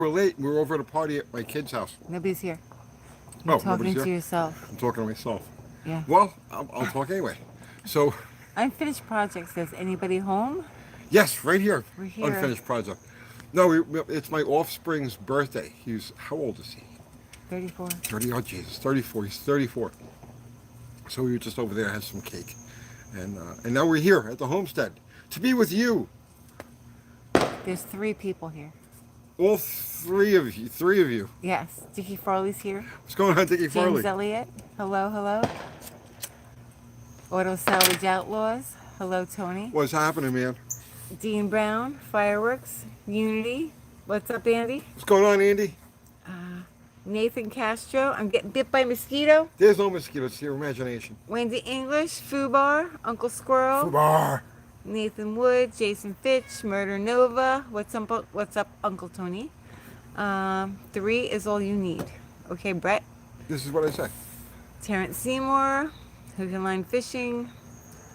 We're late. We were over at a party at my kid's house. Nobody's here. You're Oh, talking nobody's to here? yourself. I'm talking to myself. Yeah. Well, I'll talk anyway. So, Unfinished project says, anybody home? yes, right here. We're here. Unfinished project. No, it's my offspring's birthday. How old is he? 34. 30, oh Jesus, 34. He's 34. So we were just over there, had some cake. And now we're here at the homestead to be with you. There's 3 people here. All three of you. Yes. Dickie Farley's here. What's going on, Dickie Farley? James Elliott. Hello, hello. Auto Salvage Outlaws. Hello, Tony. What's happening, man? Dean Brown. Fireworks. Unity. What's up, Andy? What's going on, Andy? Nathan Castro. I'm getting bit by mosquito. There's no mosquito. It's your imagination. Wendy English. Fubar. Uncle Squirrel. Fubar. Nathan Wood, Jason Fitch, Murder Nova. What's up, Uncle Tony? 3 is all you need. Okay, Brett. This is what I say. Terrence Seymour, Hook and Line Fishing,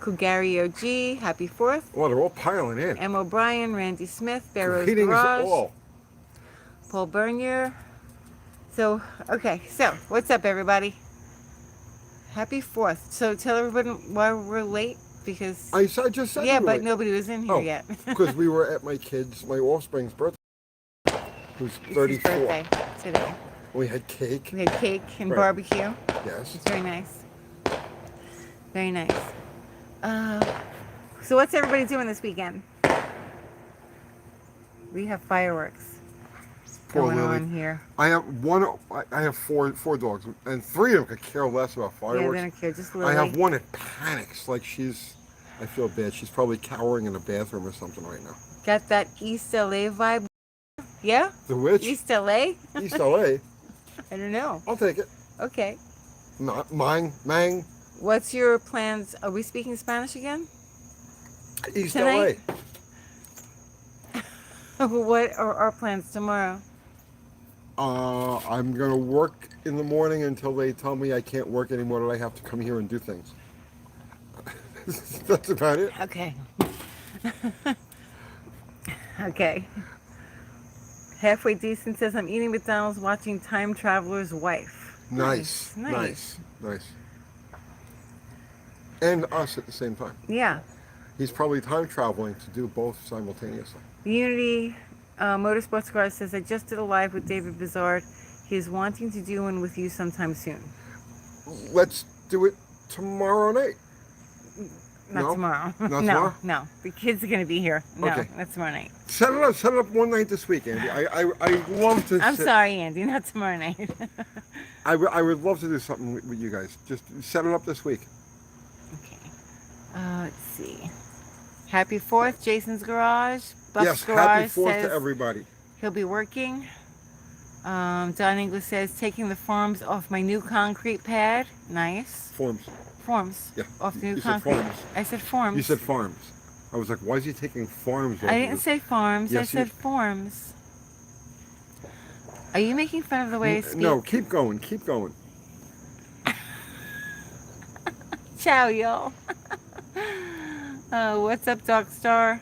Kugari OG, Happy 4th. Oh, they're all piling in. M. O'Brien, Randy Smith, Barrow's Greetings Garage, all. Paul Bernier. So, okay, so what's up, everybody? Happy 4th. So tell everybody why we're late. Because I just said yeah, we were but late. nobody was in here yet. Because we were at my offspring's birthday, who's It's his 34. birthday today. We had cake. We had cake and Right. barbecue. Yes. It's very nice. Very nice. So what's everybody doing this weekend? We have fireworks Poor going Lily. on here. I have I have four dogs, and 3 of them could care less about Yeah, fireworks. they don't care. Just Lily. I have one that panics, like I feel bad. She's probably cowering in the bathroom or something right now. Got that East LA vibe? Yeah? The witch? East LA? East LA. I don't know. I'll take it. Okay. Mang. What's your plans? Are we speaking Spanish again? East Tonight? LA. What are our plans tomorrow? I'm gonna work in the morning until they tell me I can't work anymore, that I have to come here and do things. That's about it. Okay. Okay. Halfway Decent says, I'm eating McDonald's watching Time Traveler's Wife. Nice. And us at the same time. Yeah. He's probably time traveling to do both simultaneously. Unity Motorsports Garage says, I just did a live with David Bizard. He's wanting to do one with you sometime soon. Let's do it tomorrow night. Not No? tomorrow. Not no, tomorrow? no. The kids are going to be here. No, Okay. not tomorrow night. Set it up one night this week, Andy. I love to. I'm sorry, Andy. Not tomorrow night. I would love to do something with you guys. Just set it up this week. Okay. Let's see. Happy 4th, Jason's Garage. Buck's Yes, Garage happy 4th says to everybody. he'll be working. Don English says, taking the forms off my new concrete pad. Nice. Forms. Forms. Yeah. Off the new You said concrete. forms. I said forms. You said farms. I was like, why is he taking farms? I didn't say farms. I Yes, said forms. Are you making fun of the way I speak? No, keep going. Keep going. Ciao, y'all. What's up, Dark Star?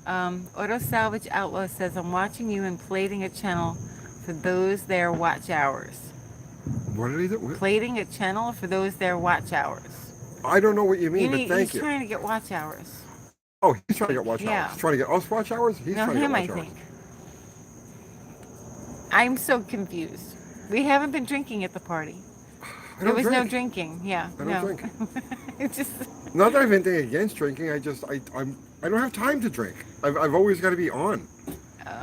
Auto Salvage Outlaw says, I'm watching you and plating a channel for those their watch hours. What did he do? Plating a channel for those their watch hours. I don't know what you mean, but thank he's you. trying to get watch hours. Oh, he's trying to get watch Yeah. hours. He's trying to get us watch hours? He's No, trying to him, get I watch hours. think. I'm so confused. We haven't been drinking at the party. I There don't was drink. no drinking. Yeah, I don't drink. It's just. Not that I have anything against drinking. I don't have time to drink. I've always got to be on.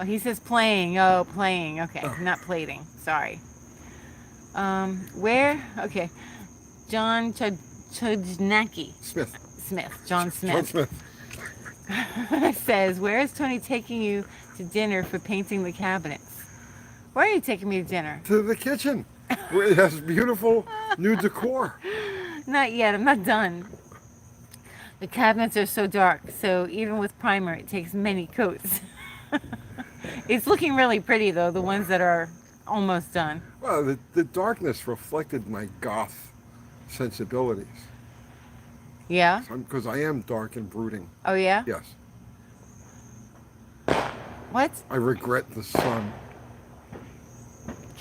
He says playing. Oh, playing. Okay, Oh. not plating. Sorry. Where? Okay. John Chudnacki Smith. John John Smith, Smith. says, where is Tony taking you to dinner for painting the cabinets? Where are you taking me to dinner? To the kitchen, where it has beautiful new decor. Not yet. I'm not done. The cabinets are so dark, so even with primer, it takes many coats. It's looking really pretty, though, the ones that are almost done. Well, the darkness reflected my goth sensibilities. Yeah? Because I am dark and brooding. Oh, yeah? Yes. What? I regret the sun.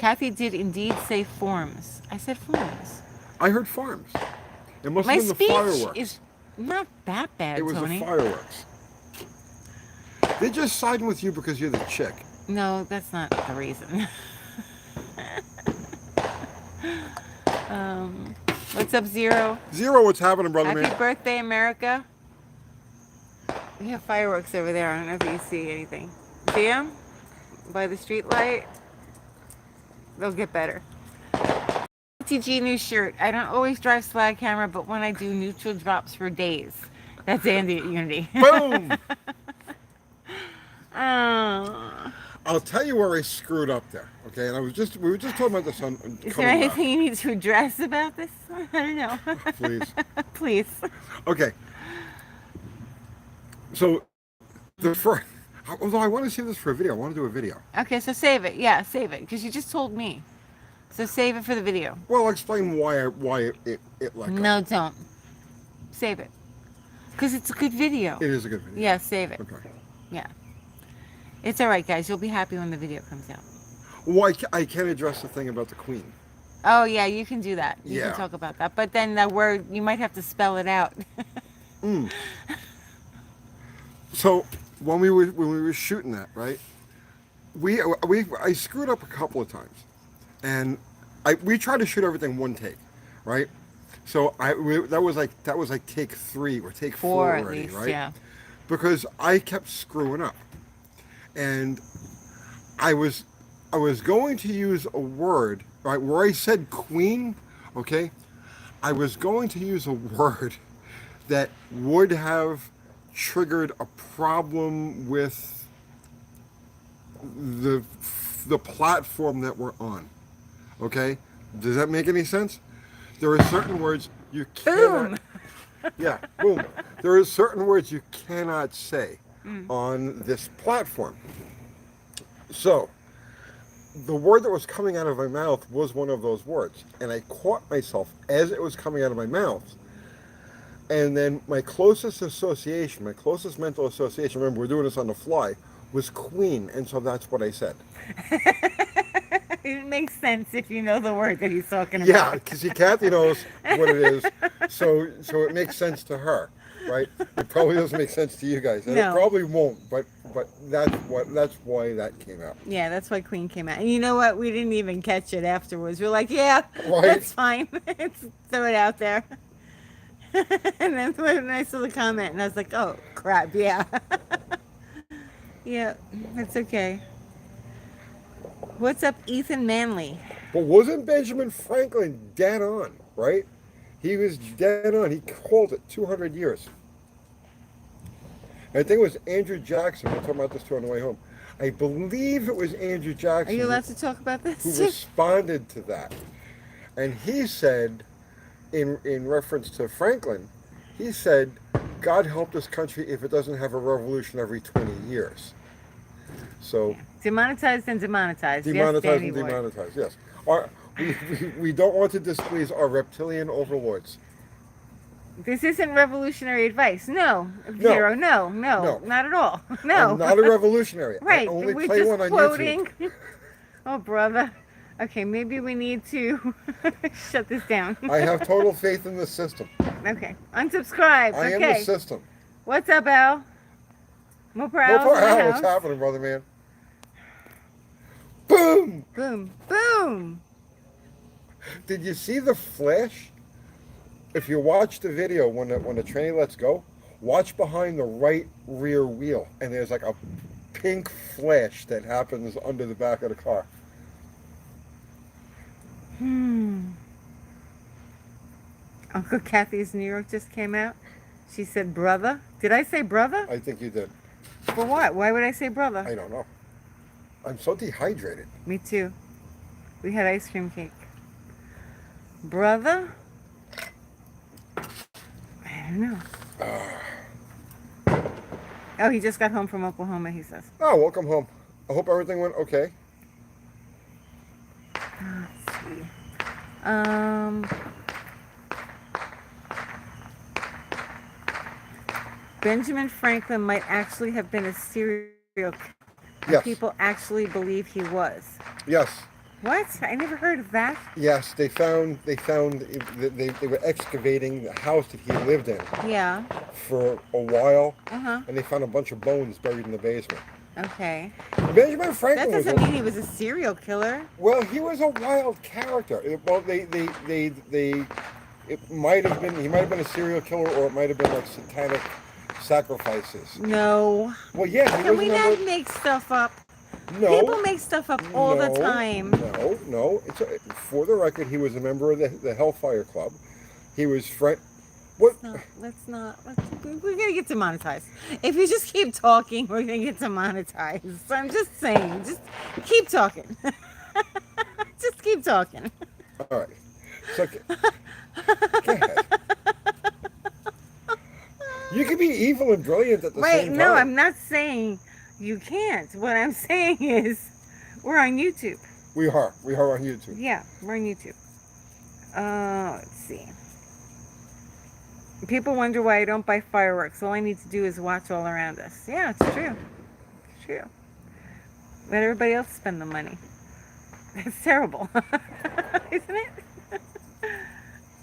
Kathy did indeed say forms. I said forms. I heard farms. It must My have been the speech fireworks. is not that bad, It was Tony. the fireworks. They're just siding with you because you're the chick. No, that's not the reason. What's up, Zero? Zero, what's happening, brother Happy man? birthday, America. We have fireworks over there. I don't know if you see anything. See them? By the street light? They'll get better. TG new shirt. I don't always drive swag camera, but when I do, neutral drops for days. That's Andy at Unity. Boom! Oh. I'll tell you where I screwed up there, okay? And we were just talking about this on Is there anything you need to address about this? I don't know. Please. Please. Okay. So, the first, although I want to save this for a video, I want to do a video. Okay, so save it. Yeah, save it, because you just told me. So save it for the video. Well, I'll explain why it let go. No, don't. Save it. Because it's a good video. It is a good video. Yeah, save it. Okay. Yeah. It's all right, guys. You'll be happy when the video comes out. Well, I can't address the thing about the Queen. Oh, yeah, you can do that. You Yeah. can talk about that. But then the word, you might have to spell it out. So when we were shooting that, right? I screwed up a couple of times, and we tried to shoot everything one take, right? So that was like take 3 or take 4 at already, least, right? yeah. Because I kept screwing up, and I was going to use a word, right, where I said queen, okay? I was going to use a word that would have triggered a problem with the platform that we're on, okay? Does that make any sense? There are certain words you cannot... Boom! Yeah, boom. There are certain words you cannot say on this platform. So, the word that was coming out of my mouth was one of those words. And I caught myself as it was coming out of my mouth. And then my closest association, my closest mental association, remember we're doing this on the fly, was queen. And so that's what I said. It makes sense if you know the word that he's talking about. Yeah, because Kathy knows what it is. So it makes sense to her, right? It probably doesn't make sense to you guys. And No. it probably won't, but that's why that came out. Yeah, that's why Queen came out. And you know what? We didn't even catch it afterwards. We're like, yeah, Right. that's fine. Throw it out there. And then when I saw the comment, and I was like, oh, crap, yeah. Yeah, it's okay. What's up, Ethan Manley? But wasn't Benjamin Franklin dead on, right? He was dead on. He called it 200 years. And I think it was Andrew Jackson. We're talking about this too on the way home. I believe it was Andrew Are Jackson you allowed to talk about who this? responded to that. And he said, in reference to Franklin, he said, God help this country if it doesn't have a revolution every 20 years. So, Demonetized and demonetized. demonetized Yes, Danny and boy. demonetized, yes. We don't want to displease our reptilian overlords. This isn't revolutionary advice. No. No. Zero. No, No. not at all. No. I'm not a revolutionary. Right. I only We're play just one on quoting. YouTube. Oh, brother. Okay, maybe we need to shut this down. I have total faith in the system. Okay. Unsubscribe. I am Okay. the system. What's up, Al? More per Well, hour in the what's house. happening, brother man? Boom! Boom. Boom. Did you see the flash? If you watch the video when the train lets go, watch behind the right rear wheel, and there's like a pink flash that happens under the back of the car. Uncle Kathy's New York just came out. She said, brother. Did I say brother? I think you did. For what? Why would I say brother? I don't know. I'm so dehydrated. Me too. We had ice cream cake. Brother? I don't know. Oh, he just got home from Oklahoma, he says. Oh, welcome home. I hope everything went okay. Let's see. Benjamin Franklin might actually have been a serial killer. Yes. People actually believe he was. Yes. What? I never heard of that. Yes, they were excavating the house that he lived in Yeah. for a while, Uh-huh. and they found a bunch of bones buried in the basement. Okay. Benjamin That Franklin was doesn't mean he was a serial killer. well, he was a wild character. Well, it might have been he might have been a serial killer, or it might have been like satanic sacrifices. No. Well, yeah, he Can was we a member. not make stuff up? No, People make stuff up all the no, time. No. For the record, he was a member of the Hellfire Club. He was friend. What? Let's not. We're gonna get demonetized. If you just keep talking, we're gonna get demonetized. So I'm just saying, just keep talking. Just keep talking. All right. So, go ahead. You can be evil and brilliant at the Wait, same time. no, I'm not saying you can't. What I'm saying is, we're on YouTube. We are on YouTube. Yeah, we're on YouTube. Let's see. People wonder why I don't buy fireworks. All I need to do is watch all around us. Yeah, it's true. It's true. Let everybody else spend the money. That's terrible, isn't it?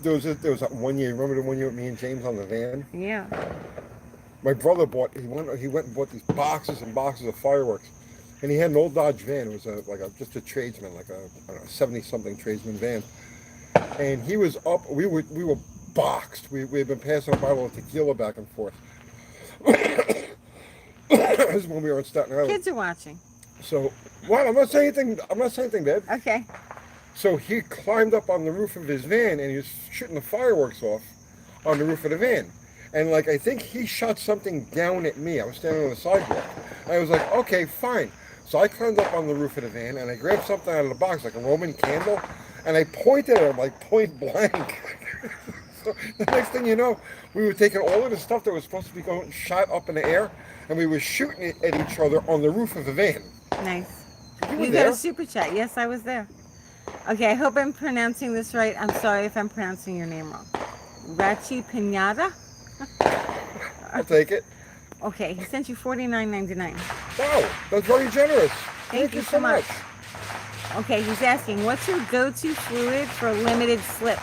There was that one year. Remember the one year with me and James on the van? Yeah. My brother he went and bought these boxes and boxes of fireworks, and he had an old Dodge van. It was just a tradesman, like a 70-something tradesman van. And he was up. We were boxed. We had been passing a bottle of tequila back and forth. This is when we were in Staten Island. Kids are watching. So what? I'm not saying anything, Dad. Okay. So he climbed up on the roof of his van and he was shooting the fireworks off on the roof of the van. And I think he shot something down at me. I was standing on the sidewalk. And I was like, okay, fine. So I climbed up on the roof of the van and I grabbed something out of the box, like a Roman candle, and I pointed at him like point blank. So the next thing you know, we were taking all of the stuff that was supposed to be going shot up in the air, and we were shooting it at each other on the roof of the van. Nice. You were You got there. a super chat. Yes, I was there. Okay, I hope I'm pronouncing this right. I'm sorry if I'm pronouncing your name wrong. Rachi Pinata? I'll take it. Okay, he sent you $49.99. Wow, that's very generous. Thank you so much. Okay, he's asking, what's your go-to fluid for limited slip?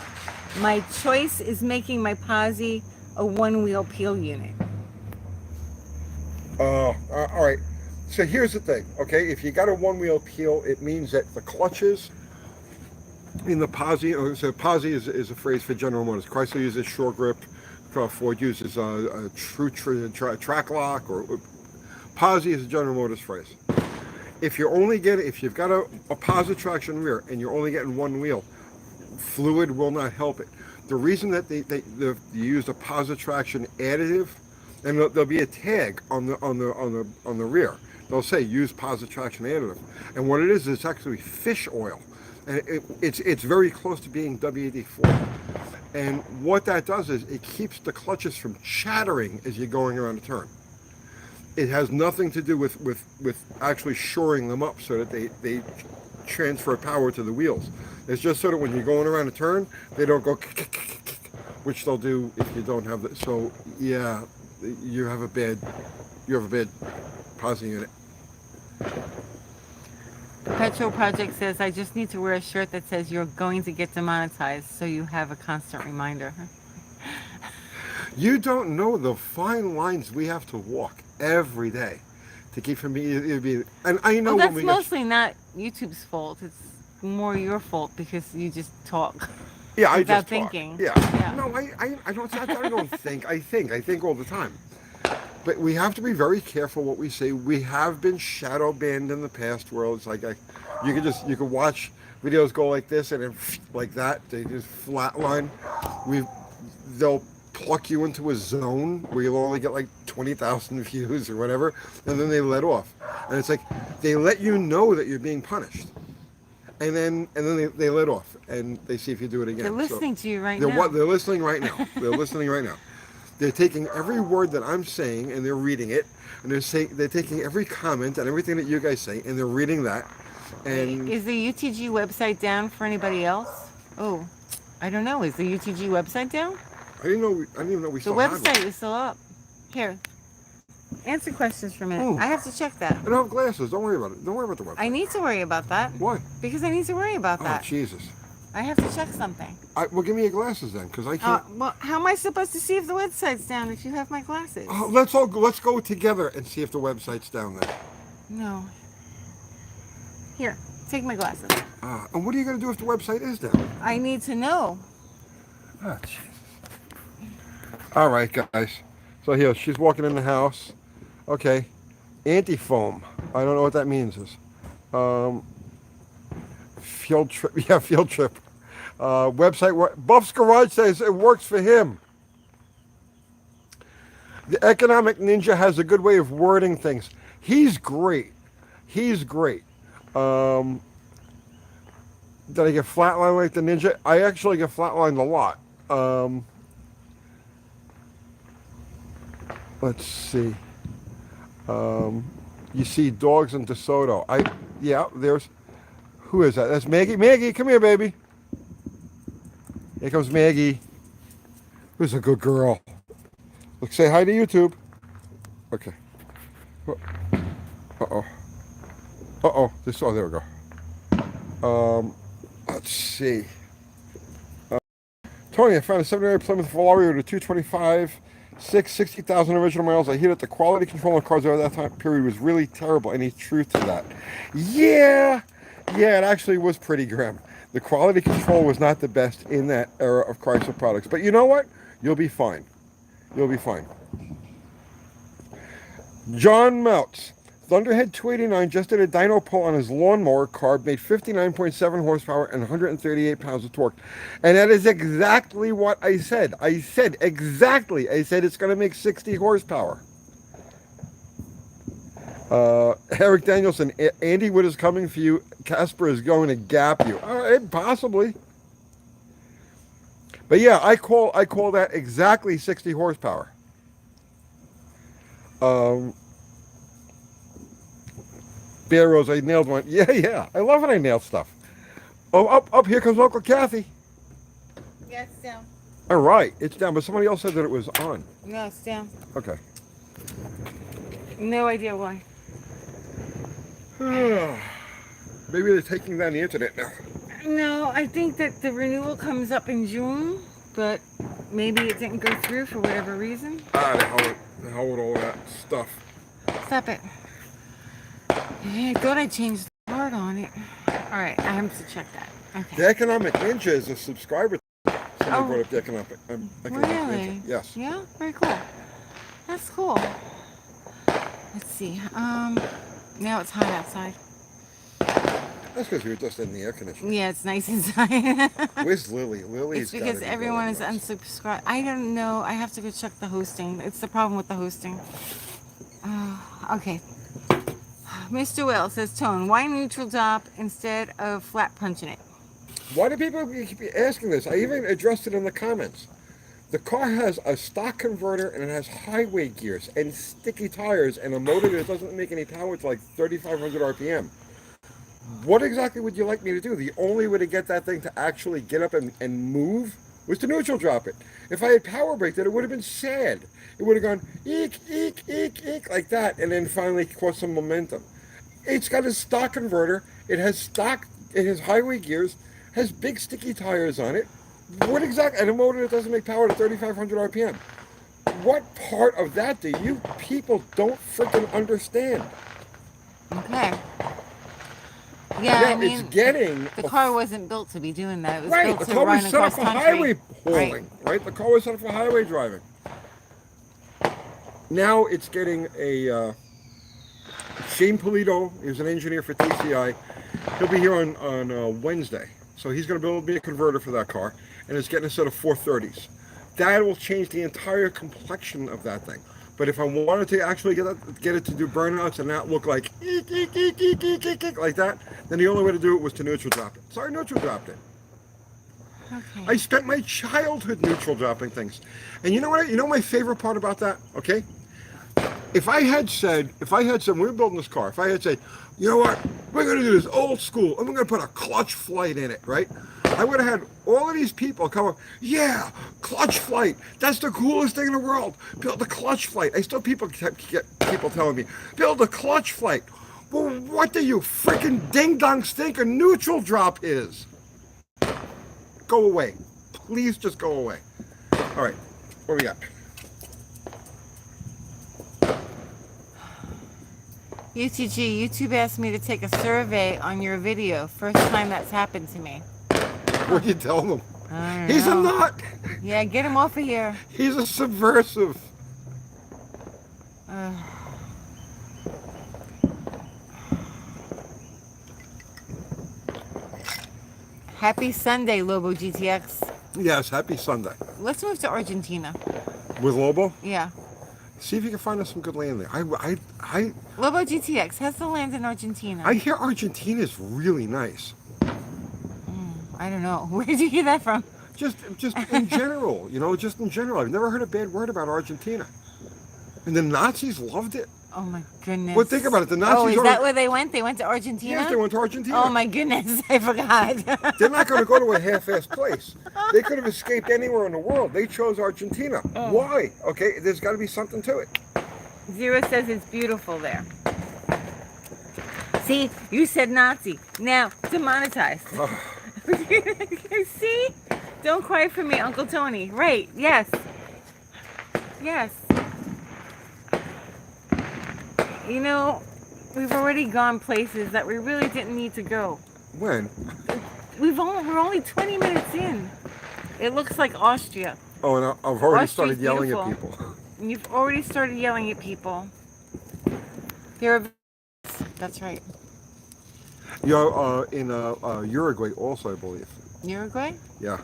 My choice is making my Posi a one-wheel peel unit. All right. So here's the thing, okay? If you got a one-wheel peel, it means that the clutches in the Posi, so Posi is a phrase for General Motors. Chrysler uses short grip, Ford uses a true track lock, or Posi is a General Motors phrase. If you've got a Posi traction rear and you're only getting one wheel, fluid will not help it. The reason that they use a Posi traction additive, and there'll be a tag on the rear. They'll say use Posi traction additive, and what it is, it's actually fish oil, and it's very close to being WD-40. And what that does is it keeps the clutches from chattering as you're going around a turn. It has nothing to do with actually shoring them up so that they transfer power to the wheels. It's just so that when you're going around a turn, they don't go, which they'll do if you don't have that. So yeah, you have a bad Posi unit. Petrol Project says, I just need to wear a shirt that says you're going to get demonetized, so you have a constant reminder. You don't know the fine lines we have to walk every day to keep from being. And I know Well, when that's we mostly not YouTube's fault. It's more your fault because you just talk. yeah, I without just talk. thinking. Yeah. Yeah. No, I don't think. I think all the time. But we have to be very careful what we say. We have been shadow banned in the past, where it's like you could watch videos go like this and then like that. They just flatline. They'll pluck you into a zone where you'll only get like 20,000 views or whatever, and then they let off. And it's like they let you know that you're being punished, and then they let off and they see if you do it again. They're listening to you right now. They're listening right now. They're listening right now. They're taking every word that I'm saying and they're reading it, and they're taking every comment and everything that you guys say and they're reading that. And Is the UTG website down for anybody else? Oh, I don't know. Is the UTG website down? I didn't even know we The still had one. website is still up. Here. Answer questions for a minute. Oh. I have to check that. I don't have glasses. Don't worry about it. Don't worry about the website. I need to worry about that. Why? Because I need to worry about Oh, that. Jesus. I have to check something. Well, give me your glasses then, because I can't. Well, how am I supposed to see if the website's down if you have my glasses? Let's go together and see if the website's down there. No. Here, take my glasses. And what are you going to do if the website is down? I need to know. Oh, Jesus. All right, guys. So here, she's walking in the house. Okay. Anti-foam. I don't know what that means. Field trip. Yeah, field trip. Website. Buff's Garage says it works for him. The Economic Ninja has a good way of wording things. He's great. He's great. Did I get flatlined like the Ninja? I actually get flatlined a lot. Let's see. You see dogs in DeSoto. There's, who is that? That's Maggie. Maggie, come here, baby. Here comes Maggie. Who's a good girl? Look, say hi to YouTube. Okay. Uh-oh. Uh-oh. There we go. Let's see. Tony, I found a 79 Plymouth Valero with a 225, 60,000 original miles. I hear that the quality control on cars over that time period was really terrible. Any truth to that? Yeah, it actually was pretty grim. The quality control was not the best in that era of Chrysler products. But you know what? You'll be fine. You'll be fine. John Meltz. Thunderhead 289 just did a dyno pull on his lawnmower carb, made 59.7 horsepower and 138 pounds of torque. And that is exactly what I said. I said it's going to make 60 horsepower. Eric Danielson, Andy Wood is coming for you. Casper is going to gap you. Possibly. But yeah, I call that exactly 60 horsepower. Bear Rose, I nailed one. Yeah. I love when I nail stuff. Oh, up here comes Uncle Kathy. Yeah, it's down. All right, it's down, but somebody else said that it was on. No, it's down. Okay. No idea why. Maybe they're taking down the internet now. No, I think that the renewal comes up in June, but maybe it didn't go through for whatever reason. The hell with all that stuff. Stop it. I thought I changed the word on it. All right, I have to check that. Okay. The Economic Ninja is a subscriber. Somebody brought up the Economic really? Ninja. Yes. Yeah, very cool. That's cool. Let's see. Now it's hot outside. That's because you were just in the air conditioner. Yeah, it's nice inside. Where's Lily? Lily's It's because everyone is unsubscribed. I don't know. I have to go check the hosting. It's the problem with the hosting. Okay. Mr. Will says, Tone, why neutral drop instead of flat punching it? Why do people keep asking this? I even addressed it in the comments. The car has a stock converter and it has highway gears and sticky tires and a motor that doesn't make any power. It's like 3,500 RPM. What exactly would you like me to do? The only way to get that thing to actually get up and move was to neutral drop it. If I had power braked it, it would have been sad. It would have gone eek, eek, eek, eek, like that, and then finally caught some momentum. It's got a stock converter. It has highway gears, has big sticky tires on it. What exactly? And a motor that doesn't make power to 3,500 RPM. What part of that do you people don't freaking understand? Okay. Yeah, I mean, it's getting... The car wasn't built to be doing that. It was right, built the to car run was set up across for country. highway hauling, right? The car was set up for highway driving. Now it's getting a... Shane Polito is an engineer for TCI. He'll be here on Wednesday. So he's going to build me a converter for that car. And it's getting a set of 430s. That will change the entire complexion of that thing. But if I wanted to actually get it to do burnouts and not look like eek, eek, eek, eek, eek, eek, eek, like that, then the only way to do it was to neutral drop it. So I neutral dropped it. Okay. I spent my childhood neutral dropping things. And you know what? You know my favorite part about that? Okay? if I had said, when we were building this car, if I had said, you know what, we're going to do this old school, and we're going to put a clutch flight in it, right? I would have had all of these people come up, yeah, clutch flight, that's the coolest thing in the world. Build a clutch flight. I still get people telling me, build a clutch flight. Well, what do you freaking ding-dongs think a neutral drop is? Go away. Please just go away. All right, what do we got? UTG, YouTube asked me to take a survey on your video. First time that's happened to me. What do you tell them? I don't He's a know. nut. Yeah, get him off of here. He's a subversive. Happy Sunday, Lobo GTX. Yes, happy Sunday. Let's move to Argentina. With Lobo, Yeah. see if you can find us some good land there. Lobo GTX has the land in Argentina. I hear Argentina's really nice. I don't know. Where did you hear that from? Just in general, just in general. I've never heard a bad word about Argentina. And the Nazis loved it. Oh my goodness. Well, think about it. The Nazis Oh, is are- that where they went? They went to Argentina? Yes, they went to Argentina. Oh my goodness, I forgot. They're not going to go to a half-assed place. They could have escaped anywhere in the world. They chose Argentina. Oh. Why? Okay, there's got to be something to it. Zero says it's beautiful there. See, you said Nazi. Now, demonetized. See? Don't cry for me, Uncle Tony. Right, yes. Yes. You know, we've already gone places that we really didn't need to go. When? We're only 20 minutes in. It looks like Austria. Oh, and I've already Austria's started yelling at beautiful. people. You've already started yelling at people. You're That's right. In Uruguay also, I believe. Uruguay? Yeah.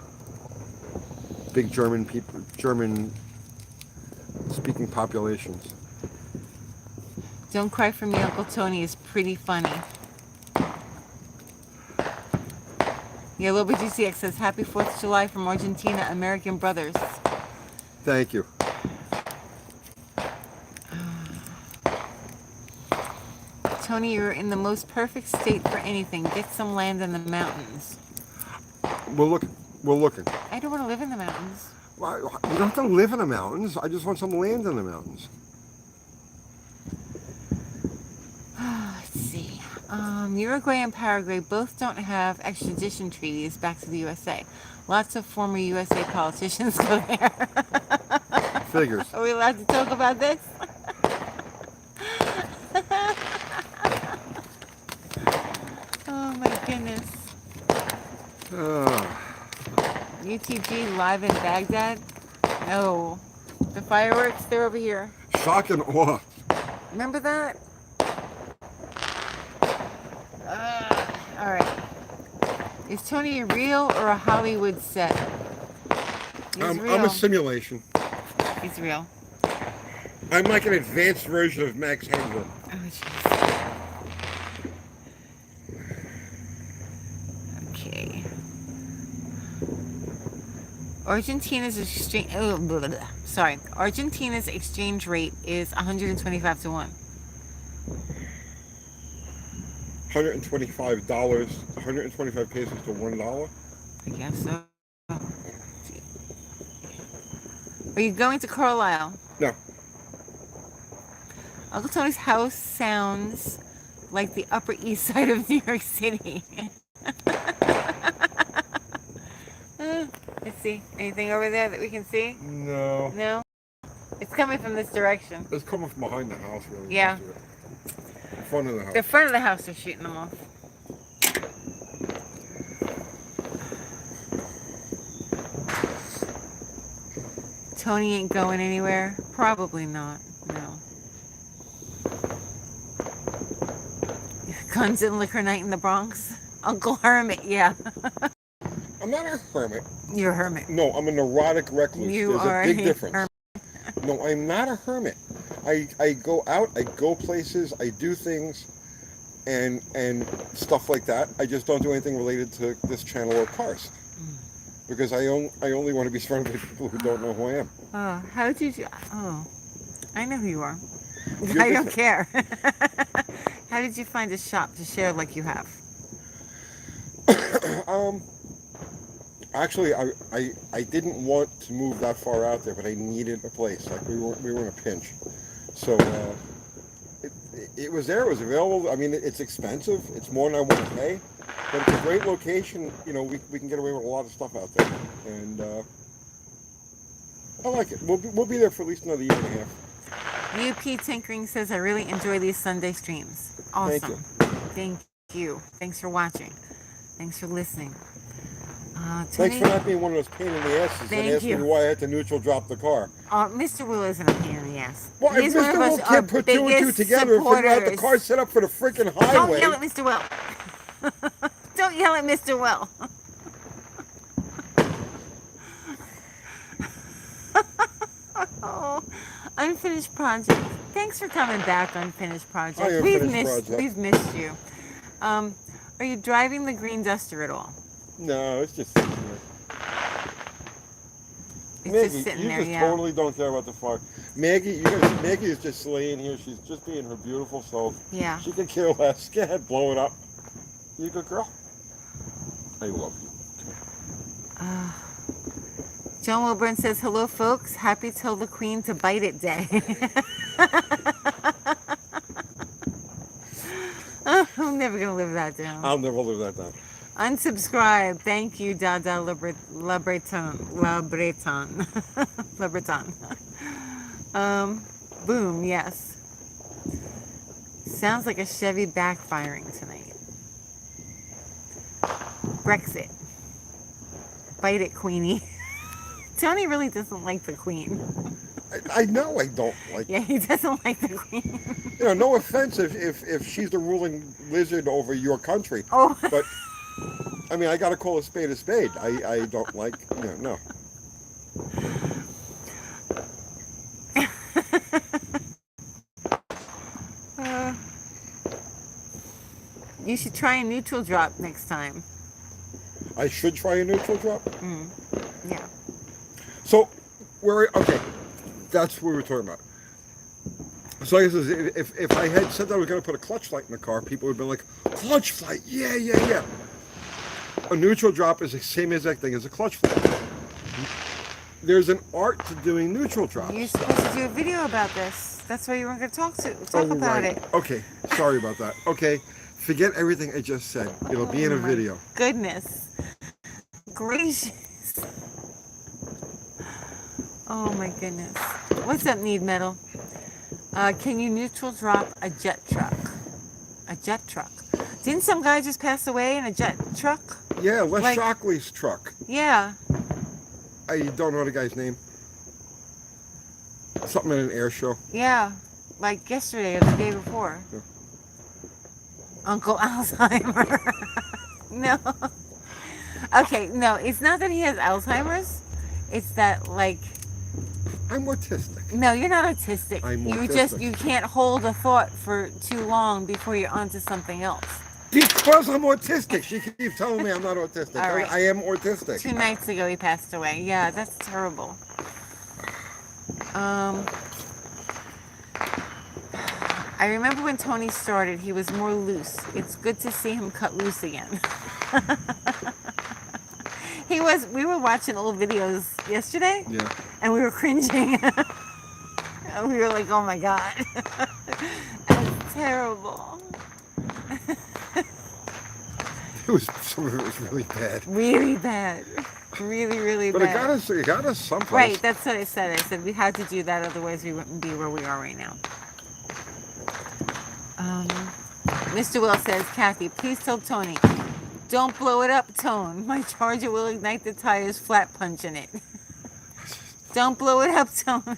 Big German people, German-speaking populations. Don't Cry for Me, Uncle Tony is pretty funny. Yeah, Lobo GCX says, Happy 4th of July from Argentina, American Brothers. Thank you. Tony, you're in the most perfect state for anything. Get some land in the mountains. We're looking. I don't want to live in the mountains. Well, you don't have to live in the mountains. I just want some land in the mountains. Let's see. Uruguay and Paraguay both don't have extradition treaties back to the USA. Lots of former USA politicians go there. Figures. Are we allowed to talk about this? Oh my goodness. UTG live in Baghdad? No. The fireworks, they're over here. Shock and awe. Remember that? All right. Is Tony a real or a Hollywood set? He's real. I'm a simulation. He's real. I'm like an advanced version of Max Headroom. Oh, jeez. Okay. Argentina's exchange rate is 125 to 1. $125, 125 pesos to $1. I guess so. Are you going to Carlisle? No. Uncle Tony's house sounds like the Upper East Side of New York City. Let's see. Anything over there that we can see? No. No? It's coming from this direction. It's coming from behind the house, really. Yeah. The front of the house. The front of the house are shooting them off. Tony ain't going anywhere? Probably not. No. Guns and liquor night in the Bronx? Uncle Hermit, yeah. I'm not a hermit. You're a hermit. No, I'm a neurotic recluse. You There's are a big a difference. hermit. No, I'm not a hermit. I go out, I go places, I do things, and stuff like that. I just don't do anything related to this channel or cars. Because I only want to be surrounded by people who don't know who I am. Oh, how did you... Oh, I know who you are. I don't care. How did you find a shop to share like you have? Um, actually, I didn't want to move that far out there, but I needed a place. Like we were in a pinch, so it was there. It was available. I mean, it's expensive. It's more than I want to pay, but it's a great location. You know, we can get away with a lot of stuff out there, and I like it. We'll be there for at least another year and a half. UP Tinkering says, I really enjoy these Sunday streams. Awesome. Thank you. Thank you. Thanks for watching. Thanks for listening. Thanks Tony, for not being one of those pain in the asses Thank and asking you. me why I had to neutral drop the car. Mr. Will isn't a pain in the ass. Well, if He's one Mr. of Will us, our can't put two and two biggest together and figure out the supporters. car's set up for the freaking Don't highway. yell at Mr. Will. Don't yell at Mr. Will. Oh, Unfinished Project. Thanks for coming back, Unfinished Project. Hi, Unfinished Project. We've missed you. Are you driving the green duster at all? No, it's just sitting there. It's Maggie, just sitting you there, just yeah. totally don't care about the fire. Maggie, Maggie is just laying here. She's just being her beautiful self. Yeah. She could care less. Go ahead, blow it up. You a good girl. I love you. John Wilburn says, hello, folks. Happy Tell the Queen to Bite It Day. I'm never going to live that down. I'll never live that down. Unsubscribe. Thank you, Dada La Breton. La Breton. La Breton. Boom, yes. Sounds like a Chevy backfiring tonight. Brexit. Bite it, Queenie. Tony really doesn't like the Queen. I know I don't like. Yeah, he doesn't like the Queen. You know, no offense if she's the ruling lizard over your country. Oh. But I mean, I got to call a spade a spade. I don't like. No. You should try a neutral drop next time. I should try a neutral drop. Yeah. So, okay, that's what we were talking about. So I guess if I had said that I was going to put a clutch light in the car, people would have been like, clutch light, yeah. A neutral drop is the same exact thing as a clutch light. There's an art to doing neutral drops. You're supposed to do a video about this. That's why you weren't going to talk about right. it. Okay, sorry about that. Okay, forget everything I just said. It'll be in a video. Goodness gracious. Oh my goodness. What's up, Need Metal? Can you neutral drop a jet truck? A jet truck. Didn't some guy just pass away in a jet truck? Yeah, Les Shockley's truck. Yeah. I don't know the guy's name. Something in an air show. Yeah. Like yesterday or the day before. Yeah. Uncle Alzheimer. No. Okay, no, it's not that he has Alzheimer's. It's that, like... I'm autistic. No, you're not autistic. I'm You autistic. can't hold a thought for too long before you're onto something else. Because I'm autistic. She keeps telling me I'm not autistic. All right. I am autistic. 2 nights ago he passed away. Yeah, that's terrible. I remember when Tony started, he was more loose. It's good to see him cut loose again. We were watching old videos yesterday. Yeah. And we were cringing. And we were like, oh my God. That's terrible. Some of it was really bad. Really bad. Really, really But bad. it got us someplace. Right, that's what I said. I said we had to do that, otherwise we wouldn't be where we are right now. Mr. Will says, Kathy, please tell Tony, don't blow it up, Tone. My Charger will ignite the tires flat punching it. Don't blow it up, Tone.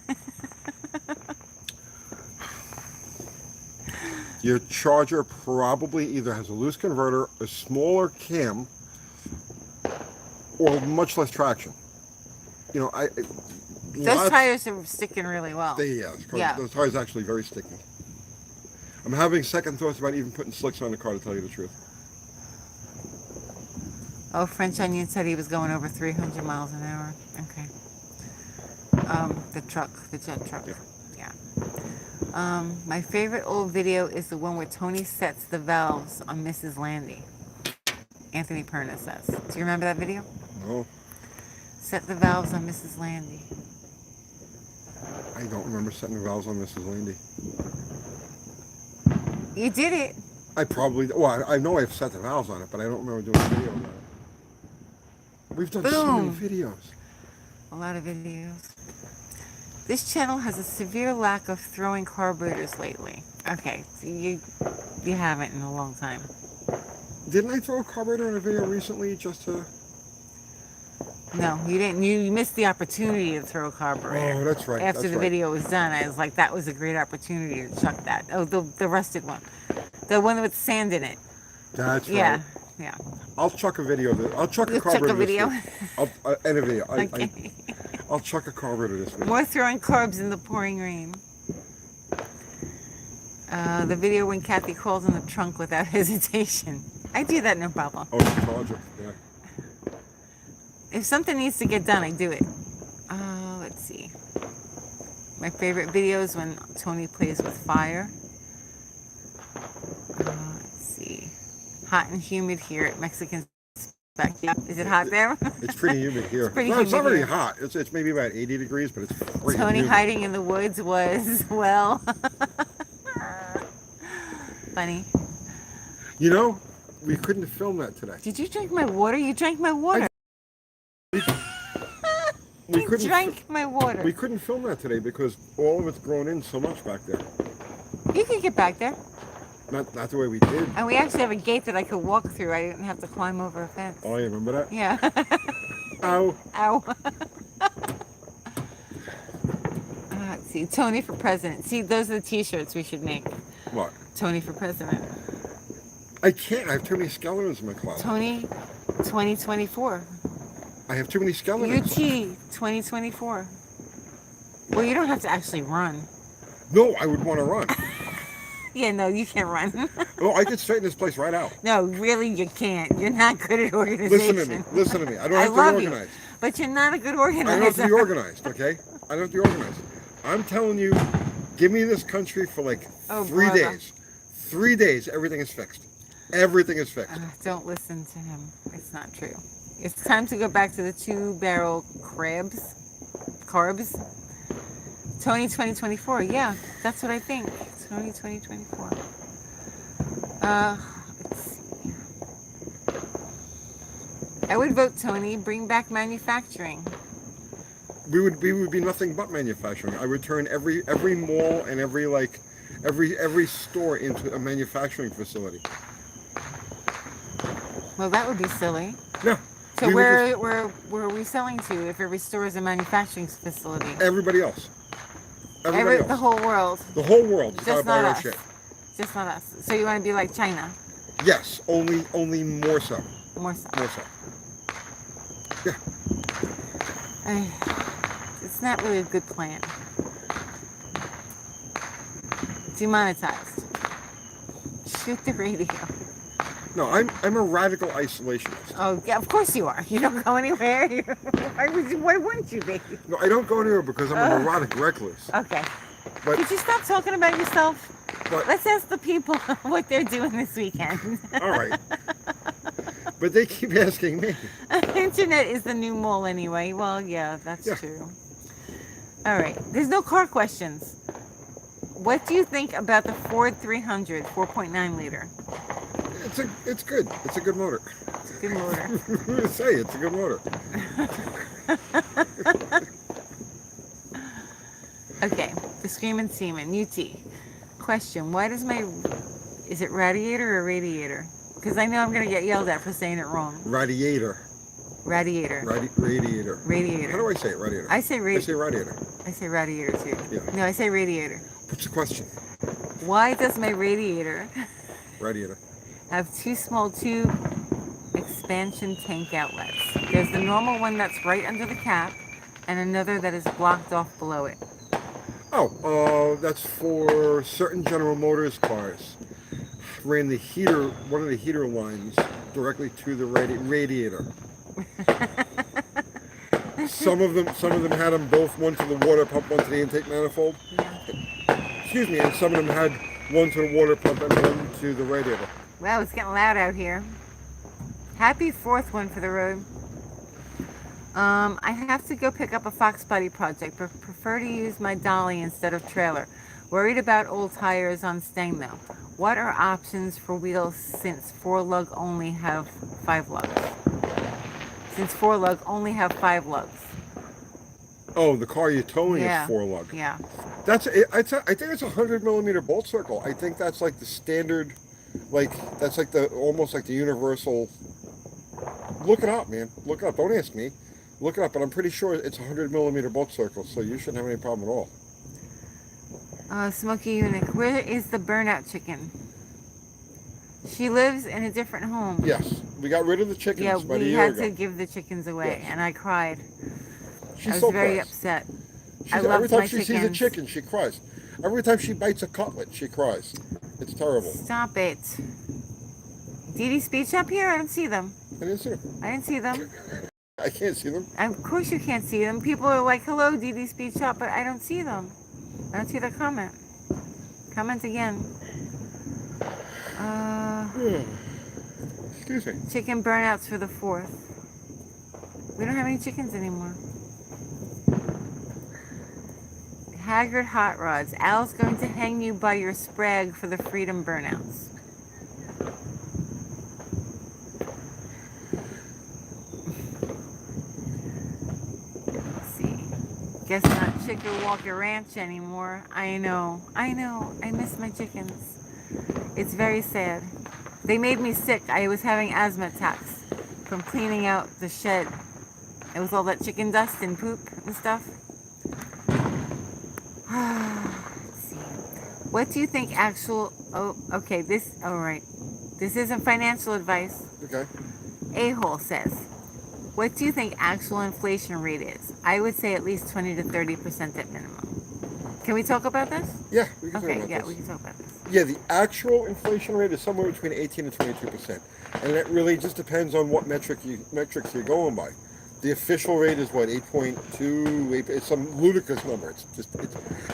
Your Charger probably either has a loose converter, a smaller cam, or much less traction. You know, Those tires are sticking really well. Yeah. Those tires are actually very sticky. I'm having second thoughts about even putting slicks on the car, to tell you the truth. Oh, French Onion said he was going over 300 miles an hour. Okay. The jet truck. Yeah. My favorite old video is the one where Tony sets the valves on Mrs. Landy. Anthony Perna says. Do you remember that video? No, Set the valves on Mrs. Landy. I don't remember setting the valves on Mrs. Landy. You did it. I probably, well, I know I've set the valves on it, but I don't remember doing a video on it. We've done so many Boom. videos. A lot of videos. This channel has a severe lack of throwing carburetors lately. Okay, so you haven't in a long time. Didn't I throw a carburetor in a video recently just to... No, you didn't. You missed the opportunity to throw a carburetor. Oh, that's right. After that's the right. video was done, I was like, that was a great opportunity to chuck that. Oh, the rusted one. The one with sand in it. That's right. Yeah, yeah. I'll chuck a video. I'll chuck a You'll chuck carburetor a video? this week. And a video. Okay. I'll chuck a carburetor this week. More throwing carbs in the pouring rain. The video when Kathy crawls in the trunk without hesitation. I do that, no problem. Oh, nostalgia. Yeah. If something needs to get done, I do it. Let's see. My favorite video is when Tony plays with fire. Let's see. Hot and humid here at Mexican Spec. Is it hot there? It's pretty humid here. pretty No, it's not humid very here. hot. It's maybe about 80 degrees, but it's pretty Tony humid. hiding in the woods was, well, funny. You know, we couldn't film that today. Did you drink my water? You drank my water. We You couldn't. drank my water. We couldn't film that today because all of it's grown in so much back there. You can get back there. Not the way we did. And we actually have a gate that I could walk through. I didn't have to climb over a fence. Oh, you remember that? Yeah. Ow. Ow. Let's see. Tony for president. See, those are the t-shirts we should make. What? Tony for president. I can't. I have too many skeletons in my closet. Tony 2024. I have too many skeletons. UT 2024. Well, you don't have to actually run. No, I would want to run. Yeah, no, you can't run. Oh, I could straighten this place right out. No, really, you can't. You're not good at organization. Listen to me. Listen to me. I don't I have to love be you, organized. but you're not a good I don't have to organizer. be organized, okay? I don't have to be organized. I'm telling you, give me this country for like Oh, 3 brother. days. 3 days, everything is fixed. Everything is fixed. Don't listen to him. It's not true. It's time to go back to the 2-barrel carbs. Tony 2024. Yeah, that's what I think. Tony 2024. Let's see. I would vote Tony. Bring back manufacturing. We would be nothing but manufacturing. I would turn every mall and every store into a manufacturing facility. Well, that would be silly. No. So we would where are we selling to if every store is a manufacturing facility? just- everybody else. Everybody else. The whole world. The whole world is Just gotta buy not our us. shit. Just not us. So you want to be like China? Yes, only more so. More so. More so. It's not really a good plan. Demonetized. Shoot the radio. No, I'm a radical isolationist. Oh, yeah, of course you are. You don't go anywhere. Why wouldn't you be? No, I don't go anywhere because I'm a neurotic recluse. Okay. But Could you stop talking about yourself? but Let's ask the people what they're doing this weekend. all right. But they keep asking me. Internet is the new mall anyway. Well, yeah, that's Yeah. true. All right. There's no car questions. What do you think about the Ford 300 4.9 liter? It's good. It's a good motor. It's a good motor. I'm gonna say it's a good motor. Okay. The Screaming Seaman, UT. Question. Why does is it radiator or radiator? Because I know I'm going to get yelled at for saying it wrong. Radiator. Radiator. Radiator. Radiator. How do I say it? Radiator. I say I say radiator. I say radiator too. Yeah. No, I say radiator. What's the question? Why does my radiator Radiator. have two small tube expansion tank outlets? There's the normal one that's right under the cap and another that is blocked off below it. Oh, that's for certain General Motors cars. Ran the heater, one of the heater lines directly to the radiator. Some of them had them both, one to the water pump, one to the intake manifold. Yeah. excuse me, and some of them had one to the water pump and one to the radiator. Wow, it's getting loud out here. Happy fourth one for the road. I have to go pick up a Fox Body project, but prefer to use my dolly instead of trailer. Worried about old tires on staying though. What are options for wheels since 4-lug only have 5 lugs? Since 4-lug only have 5 lugs. Oh, the car you're towing Yeah. is 4-lug. Yeah. I think it's a 100 mm bolt circle. I think that's like the standard, like that's like the almost like the universal. Look it up, man. Look it up. Don't ask me. Look it up. But I'm pretty sure it's a 100 mm bolt circle, so you shouldn't have any problem at all. Smoky Eunuch, where is the burnout chicken? She lives in a different home. Yes, we got rid of the chickens Yeah, about a we year had ago. to give the chickens away, Yes. and I cried. She's I was so very cries. upset. She's, I every loved time my she sees a chickens. chicken, she cries. Every time she bites a cutlet, she cries. It's terrible. Stop it. Dee Dee Speech up here? I don't see them. I didn't see them. I didn't see them. I can't see them. Of course you can't see them. People are like, hello, Dee Dee Speech up, but I don't see them. I don't see their comment. Comment again. Excuse me. Chicken burnouts for the 4th. We don't have any chickens anymore. Haggard Hot Rods. Al's going to hang you by your sprag for the freedom burnouts. Let's see. Guess not Chickamauga Ranch anymore. I know. I miss my chickens. It's very sad. They made me sick. I was having asthma attacks from cleaning out the shed. It was all that chicken dust and poop and stuff. Let's see. What do you think actual... Oh, okay. All right. This isn't financial advice. Okay. A-hole says, what do you think actual inflation rate is? I would say at least 20 to 30% at minimum. Can we talk about this? Yeah, we can talk Okay, about yeah, this. we can talk about this. Yeah, the actual inflation rate is somewhere between 18 and 22%, and it really just depends on what metrics you're going by. The official rate is what 8.2. It's some ludicrous number.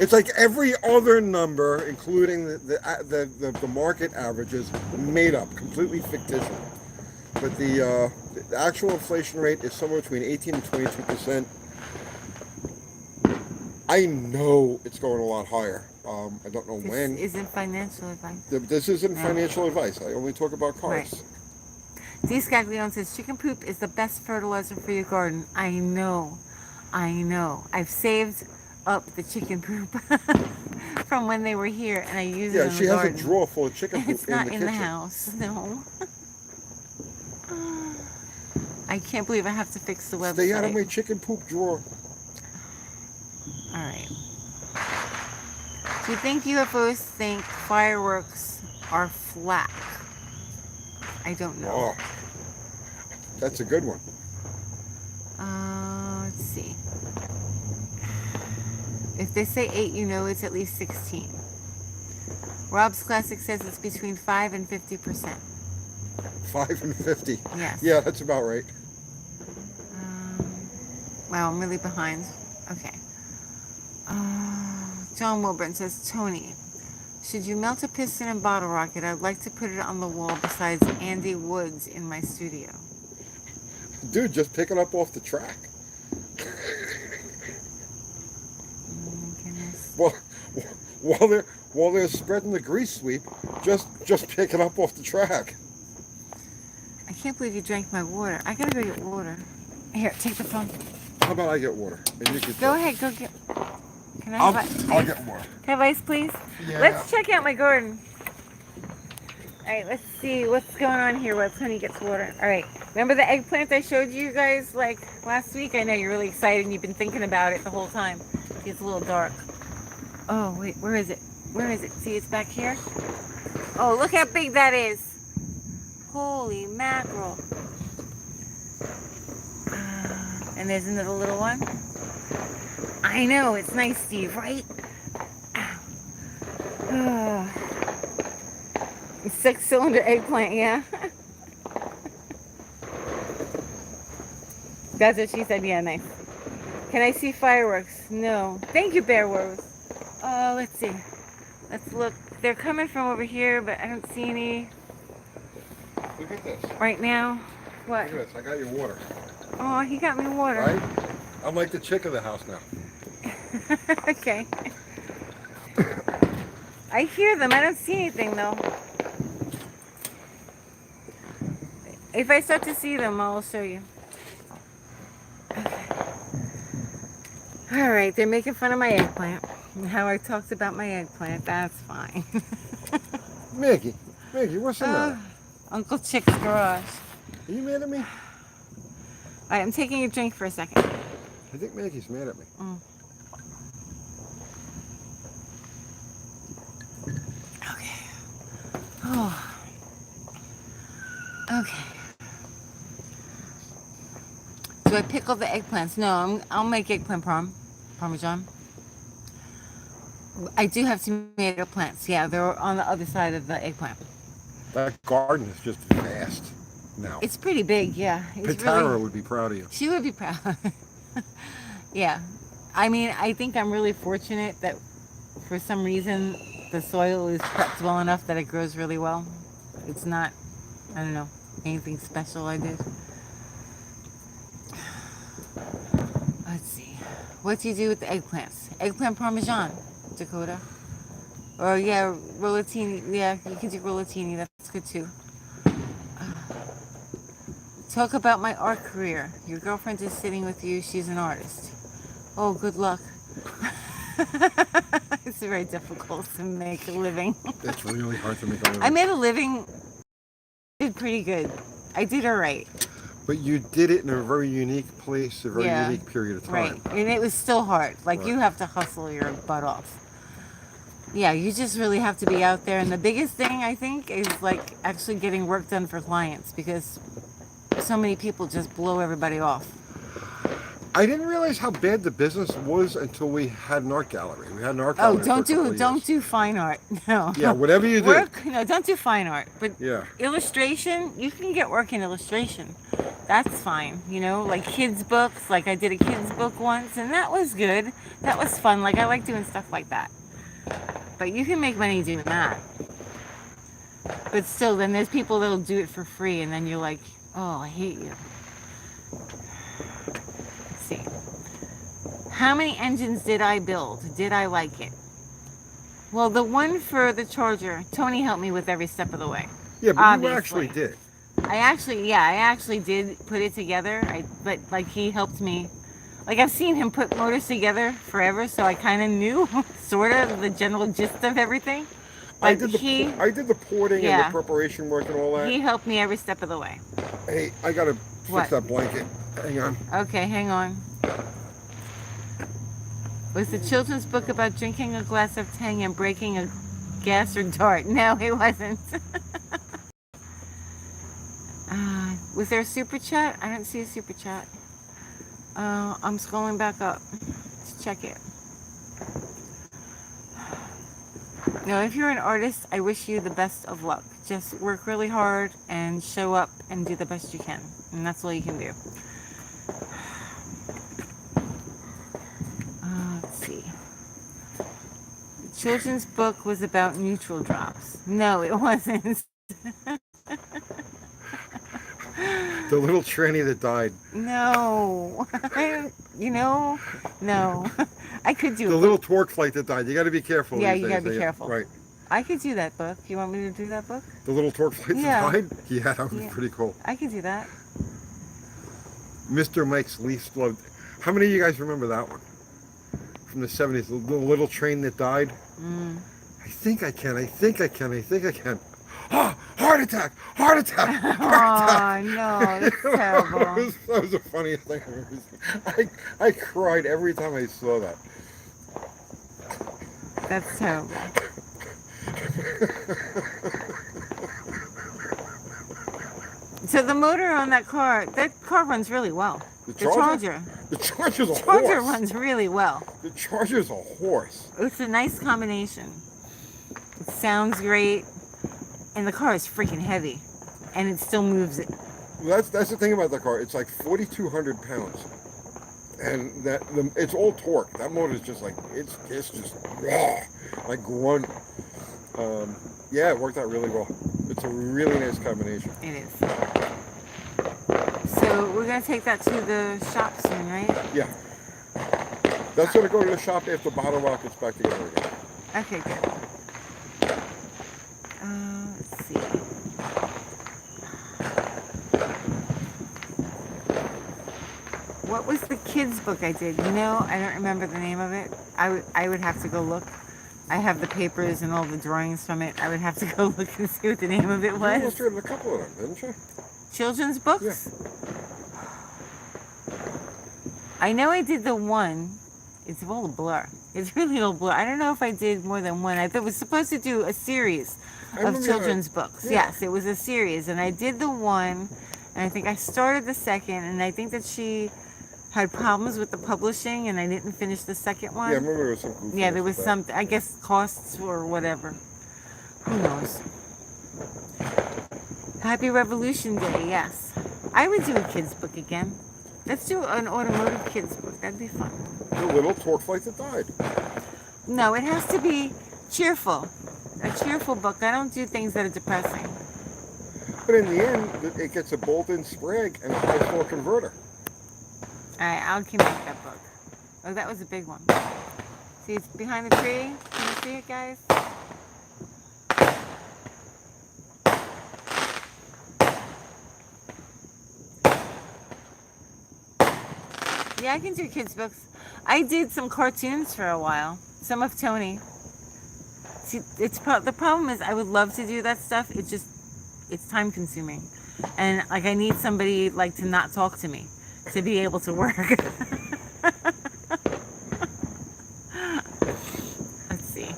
It's like every other number, including the market averages, made up, completely fictitious. But the actual inflation rate is somewhere between 18 and 22%. I know it's going a lot higher. I don't know when. This isn't financial advice. This isn't Yeah. financial advice. I only talk about cars. Right. D. Scaglione says, chicken poop is the best fertilizer for your garden. I know. I've saved up the chicken poop from when they were here, and I use it Yeah, in she the has garden. a drawer full of chicken poop It's not in in the the kitchen. house, no. I can't believe I have to fix the website. Stay out of my chicken poop drawer. All right. Do you think UFOs think fireworks are flat? I don't know. Oh, that's a good one. Let's see. If they say 8, you know it's at least 16. Rob's Classic says it's between 5 and 50%. 5 and 50. Yes. Yeah, that's about right. Wow, I'm really behind. Okay. John Wilburn says, Tony, should you melt a piston and bottle rocket? I'd like to put it on the wall besides Andy Woods in my studio. Dude, just pick it up off the track. Goodness. Well, while they're spreading the grease sweep, just pick it up off the track. I can't believe you drank my water. I gotta go get water. Here, take the phone. How about I get water? And you can Go ahead, go get... Can I have ice? I'll get water. Can I have ice, please? Yeah. Let's check out my garden. All right, let's see what's going on here while Tony gets water. All right, remember the eggplant I showed you guys like last week? I know you're really excited and you've been thinking about it the whole time. It's a little dark. Oh, wait, where is it? Where is it? See, it's back here. Oh, look how big that is. Holy mackerel. And there's another little one. I know, it's nice, Steve, right? Ow. 6-cylinder eggplant, yeah. That's what she said, yeah, nice. Can I see fireworks? No. Thank you, Bear Wars. Let's see. Let's look. They're coming from over here, but I don't see any Look at this. right now. What? Look at this. I got your water. Oh, he got me water. Right? I'm like the chick of the house now. Okay. I hear them. I don't see anything though. If I start to see them, I'll show you. Okay. All right, they're making fun of my eggplant and how I talked about my eggplant. That's fine. Maggie, what's the matter? Uncle Chick's garage. Are you mad at me? All right, I'm taking a drink for a second. I think Maggie's mad at me. Okay. Oh. Okay. Do I pickle the eggplants? No, I'll make eggplant parmesan. I do have tomato plants. Yeah, they're on the other side of the eggplant. That garden is just vast now. It's pretty big, yeah. It's Patara really, would be proud of you. she would be proud. Yeah. I mean, I think I'm really fortunate that for some reason the soil is prepped well enough that it grows really well. It's not, I don't know, anything special I did. Let's see. What do you do with the eggplants? Eggplant parmesan, Dakota. Or yeah, rollatini. Yeah, you can do rollatini. That's good too. Talk about my art career. Your girlfriend is sitting with you. She's an artist. Oh, good luck. It's very difficult to make a living. It's really hard to make a living. I made a living. Did pretty good. I did all right. But you did it in a very unique place, a very Yeah, unique period of time. Right. And it was still hard. Like Right. you have to hustle your butt off. Yeah, you just really have to be out there. And the biggest thing I think is like actually getting work done for clients because so many people just blow everybody off. I didn't realize how bad the business was until we had an art gallery. We had an art gallery. Oh, don't do fine art. No. Yeah, whatever you do. Work? No, don't do fine art. But Yeah. illustration, you can get work in illustration. That's fine. You know, like kids' books. Like I did a kids' book once, and that was good. That was fun. Like I like doing stuff like that. But you can make money doing that. But still, then there's people that'll do it for free, and then you're like, oh, I hate you. Let's see. How many engines did I build? Did I like it? Well, the one for the Charger, Tony helped me with every step of the way. Yeah, but Obviously. you actually did. I actually did put it together. But like he helped me. Like I've seen him put motors together forever, so I kind of knew sort of the general gist of everything. I But did the porting Yeah. and the preparation work and all that. he helped me every step of the way. Hey, I gotta What? fix that blanket. Hang on. Okay, hang on. Was the children's book about drinking a glass of Tang and breaking a gas or dart? No, it wasn't. Was there a super chat? I don't see a super chat. I'm scrolling back up to check it. No, if you're an artist, I wish you the best of luck. Just work really hard and show up and do the best you can. And that's all you can do. Let's see. The children's book was about neutral drops. No, it wasn't. The little tranny that died. No. No. I could do The it. little torque light that died. You gotta be careful. Yeah, these you days. gotta be careful. Right. I could do that book. You want me to do that book? The little torque light Yeah. that died? Yeah, that was Yeah. pretty cool. I could do that. Mr. Mike's least loved. How many of you guys remember that one? From the 70s, the little train that died? I think I can. Ah, heart attack! Heart attack! Heart attack! Oh, no, that's terrible. That was the funniest thing I've ever seen. I cried every time I saw that. That's terrible. So the motor on that car runs really well. The The Charger. The Charger's a Charger horse. runs really well. The Charger's a horse. It's a nice combination. It sounds great, and the car is freaking heavy, and it still moves it. That's the thing about the car. It's like 4,200 pounds. And it's all torque. That motor is just like it's just like grunt. Yeah, it worked out really well. It's a really nice combination. It is. So we're gonna take that to the shop soon, right? Yeah, that's gonna go to the shop after Bottle Rock gets back together again. Okay, good. Let's see. What was the kids book I did? You know, I don't remember the name of it. I would have to go look. I have the papers and all the drawings from it. I would have to go look and see what the name of it You was. illustrated a couple of them, didn't you? Children's books? Yeah. I know I did the one. It's all a blur. It's really all blur. I don't know if I did more than one. I thought it was supposed to do a series of children's books. Yeah. Yes, it was a series. And I did the one, and I think I started the second, and I think that she had problems with the publishing, and I didn't finish the second one. Yeah, I remember there was some goofiness Yeah, there was with some, I guess, costs or whatever. Who knows? Happy Revolution Day, yes. I would do a kid's book again. Let's do an automotive kid's book. That'd be fun. The little torque fight that died. No, it has to be cheerful. A cheerful book. I don't do things that are depressing. But in the end, it gets a bolt-in sprag and a high-floor converter. All right, I'll keep make that book. Oh, that was a big one. See, it's behind the tree. Can you see it, guys? Yeah, I can do kids' books. I did some cartoons for a while. Some of Tony. See, the problem is I would love to do that stuff. It's time consuming, and like I need somebody like to not talk to me to be able to work. Let's see.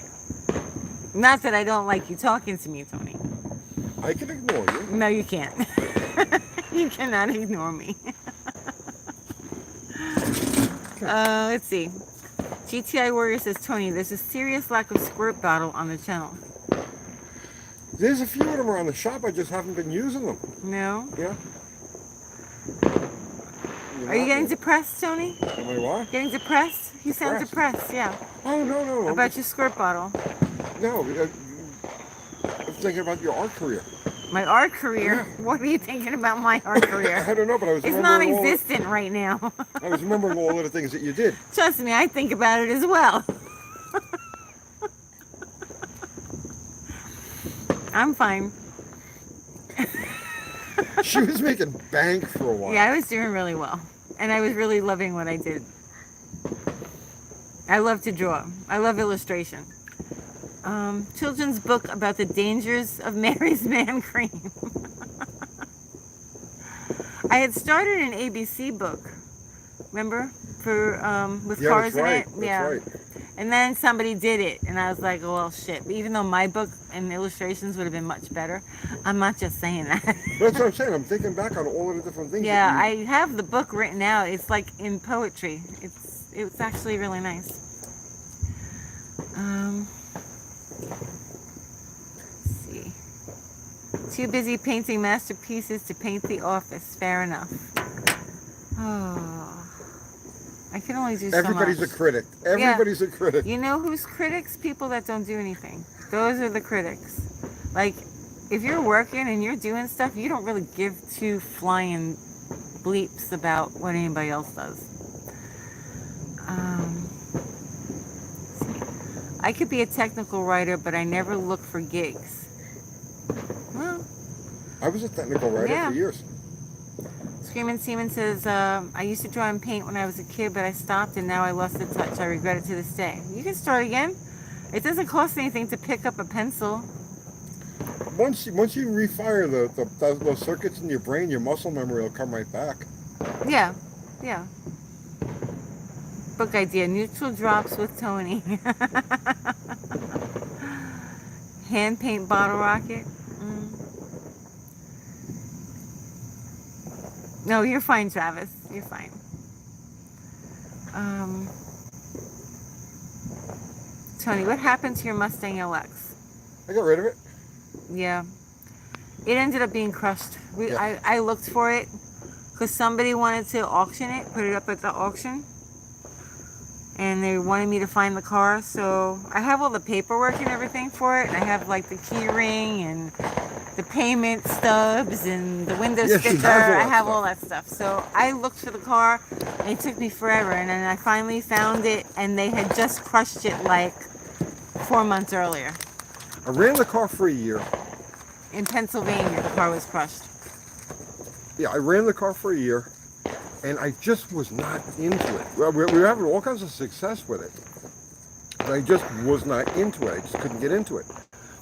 Not that I don't like you talking to me, Tony. I can ignore you. No, you can't. You cannot ignore me. Let's see. GTI Warrior says, Tony, there's a serious lack of squirt bottle on the channel. There's a few of them around the shop. I just haven't been using them. No? Yeah. Are you getting depressed, Tony? Am I what? Getting depressed? You sound depressed, yeah. Oh, no. About your squirt bottle. No, I'm thinking about your art career. My art career? Yeah. What are you thinking about my art career? I don't know, but I was It's remembering non-existent right now. I was remembering all of the things that you did. Trust me, I think about it as well. I'm fine. She was making bank for a while. Yeah, I was doing really well. And I was really loving what I did. I love to draw. I love illustration. Children's book about the dangers of Mary's Man Cream. I had started an ABC book, remember, for with cars in it. That's right. And then somebody did it, and I was like, oh, well, shit. Even though my book and illustrations would have been much better, I'm not just saying that. That's what I'm saying. I'm thinking back on all of the different things. Yeah, I have the book written out. It's like in poetry. It's actually really nice. Let's see. Too busy painting masterpieces to paint the office. Fair enough. Oh. I can only do so much. Everybody's a critic. Everybody's a critic. You know who's critics? People that don't do anything. Those are the critics. Like, if you're working and you're doing stuff, you don't really give two flying bleeps about what anybody else does. I could be a technical writer, but I never look for gigs. Well, I was a technical writer for years. Screaming Seaman says, I used to draw and paint when I was a kid, but I stopped and now I lost the touch. I regret it to this day. You can start again. It doesn't cost anything to pick up a pencil. Once you refire those circuits in your brain, your muscle memory will come right back. Yeah. Book idea, Neutral Drops with Tony. Hand paint bottle rocket. No, you're fine, Travis. You're fine. Tony, what happened to your Mustang LX? I got rid of it. Yeah. It ended up being crushed. I looked for it because somebody wanted to auction it, put it up at the auction, and they wanted me to find the car. So I have all the paperwork and everything for it, and I have like the key ring and the payment stubs and the window Yeah, she sticker. has all I that have stuff. all that stuff. So I looked for the car, and it took me forever, and then I finally found it, and they had just crushed it like 4 months earlier. I ran the car for a year. In Pennsylvania, the car was crushed. Yeah, I ran the car for a year, and I just was not into it. Well, we were having all kinds of success with it, but I just was not into it. I just couldn't get into it.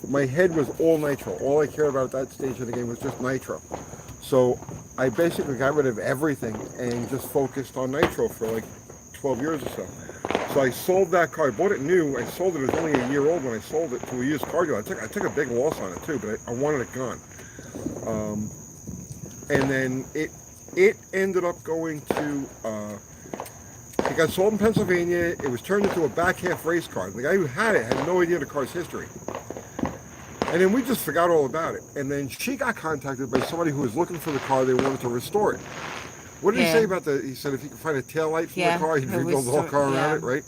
My head was all nitro. All I cared about at that stage of the game was just nitro. So I basically got rid of everything and just focused on nitro for like 12 years or so. So I sold that car. I bought it new. I sold it. It was only a year old when I sold it to a used car dealer. I took a big loss on it too, but I wanted it gone. And then it ended up going to. It got sold in Pennsylvania. It was turned into a back half race car. The guy who had it had no idea the car's history. And then we just forgot all about it. And then she got contacted by somebody who was looking for the car. They wanted to restore it. What did he say about he said if he could find a taillight for the car, he'd rebuild the whole car around it, right?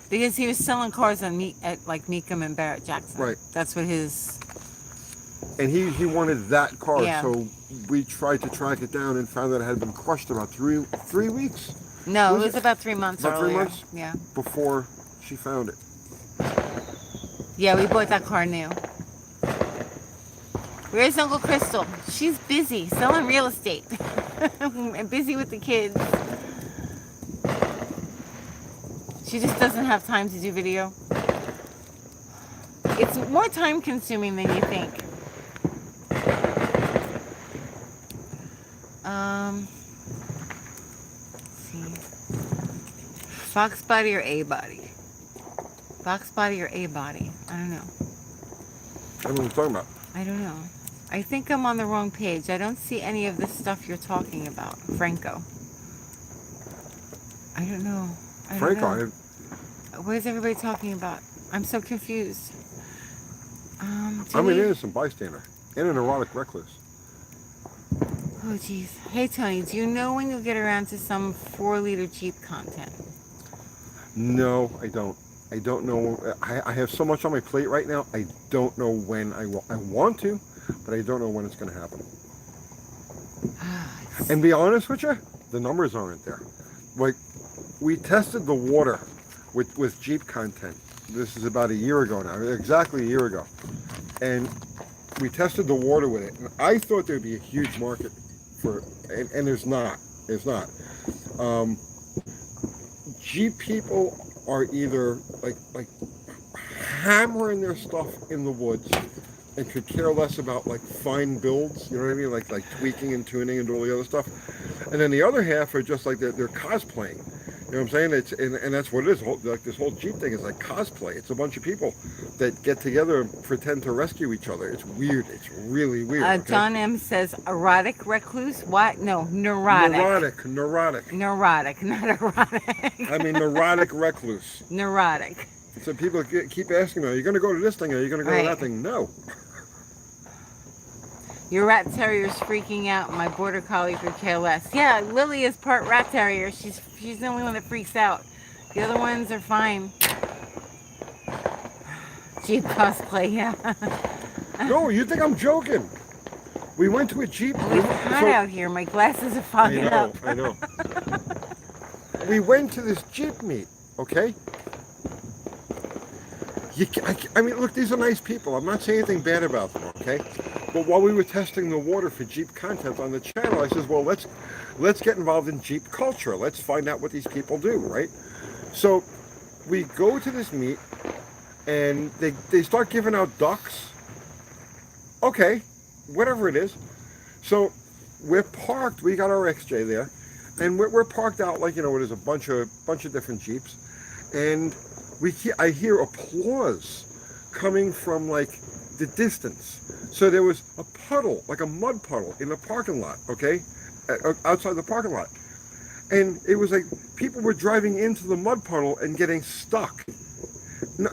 Because he was selling cars on at like Mecum and Barrett Jackson. Right. That's what his. And he wanted that car, Yeah. so we tried to track it down and found that it had been crushed about three weeks No, Was it was it? about 3 months About 3 earlier. months? Yeah. before she found it. Yeah, we bought that car new. Where's Uncle Crystal? She's busy selling real estate. And busy with the kids. She just doesn't have time to do video. It's more time consuming than you think. Let's see. Fox body or A body? Fox body or A body? I don't know. I don't know what you're talking about. I don't know. I think I'm on the wrong page. I don't see any of this stuff you're talking about, Franco. I don't know. I don't Franco, know. What is everybody talking about? I'm so confused. I'm an innocent bystander and an erotic recluse. Oh, geez. Hey, Tony, do you know when you'll get around to some 4-liter Jeep content? No, I don't. I don't know. I have so much on my plate right now. I don't know when I will. I want to, but I don't know when it's going to happen. And be honest with you, the numbers aren't there. Like, we tested the water with Jeep content. This is about a year ago now, exactly a year ago. And we tested the water with it. And I thought there'd be a huge market for it, and there's not. There's not. Jeep people are either like hammering their stuff in the woods and could care less about like fine builds, you know what I mean, like tweaking and tuning and all the other stuff. And then the other half are just like they're cosplaying. You know what I'm saying? It's and that's what it is. Like this whole Jeep thing is like cosplay. It's a bunch of people that get together and pretend to rescue each other. It's weird. It's really weird. Okay? John M says erotic recluse. What? No, neurotic. Neurotic, Neurotic, not erotic. I mean neurotic recluse. Neurotic. So people keep asking me, are you going to go to this thing? Are you going to go to that thing? No. Your rat terrier's freaking out. My border collie could care less. Yeah, Lily is part rat terrier. She's the only one that freaks out. The other ones are fine. Jeep cosplay, yeah. No, you think I'm joking? We went to a Jeep. It's hot out here. My glasses are fogging up. I know. We went to this Jeep meet, okay? I mean, look, these are nice people. I'm not saying anything bad about them, okay? But while we were testing the water for Jeep content on the channel, I says, well, let's get involved in Jeep culture. Let's find out what these people do, right? So we go to this meet, and they start giving out ducks. Okay, whatever it is. So we're parked. We got our XJ there, and we're parked out like, you know, there's a bunch of different Jeeps, and I hear applause coming from like the distance. So there was a puddle, like a mud puddle in the parking lot, okay? Outside the parking lot. And it was like people were driving into the mud puddle and getting stuck. No,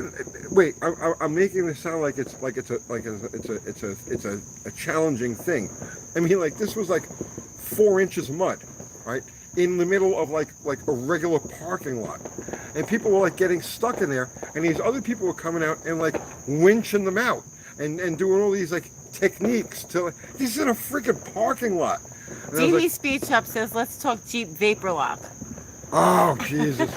wait, I'm making this sound like it's a challenging thing. I mean, like this was like 4 inches of mud, right? In the middle of like a regular parking lot. And people were like getting stuck in there, and these other people were coming out and like winching them out and doing all these like techniques to like, this is in a freaking parking lot. And I was DB like, Speed Shop says, let's talk Jeep Vapor Lock. oh Jesus.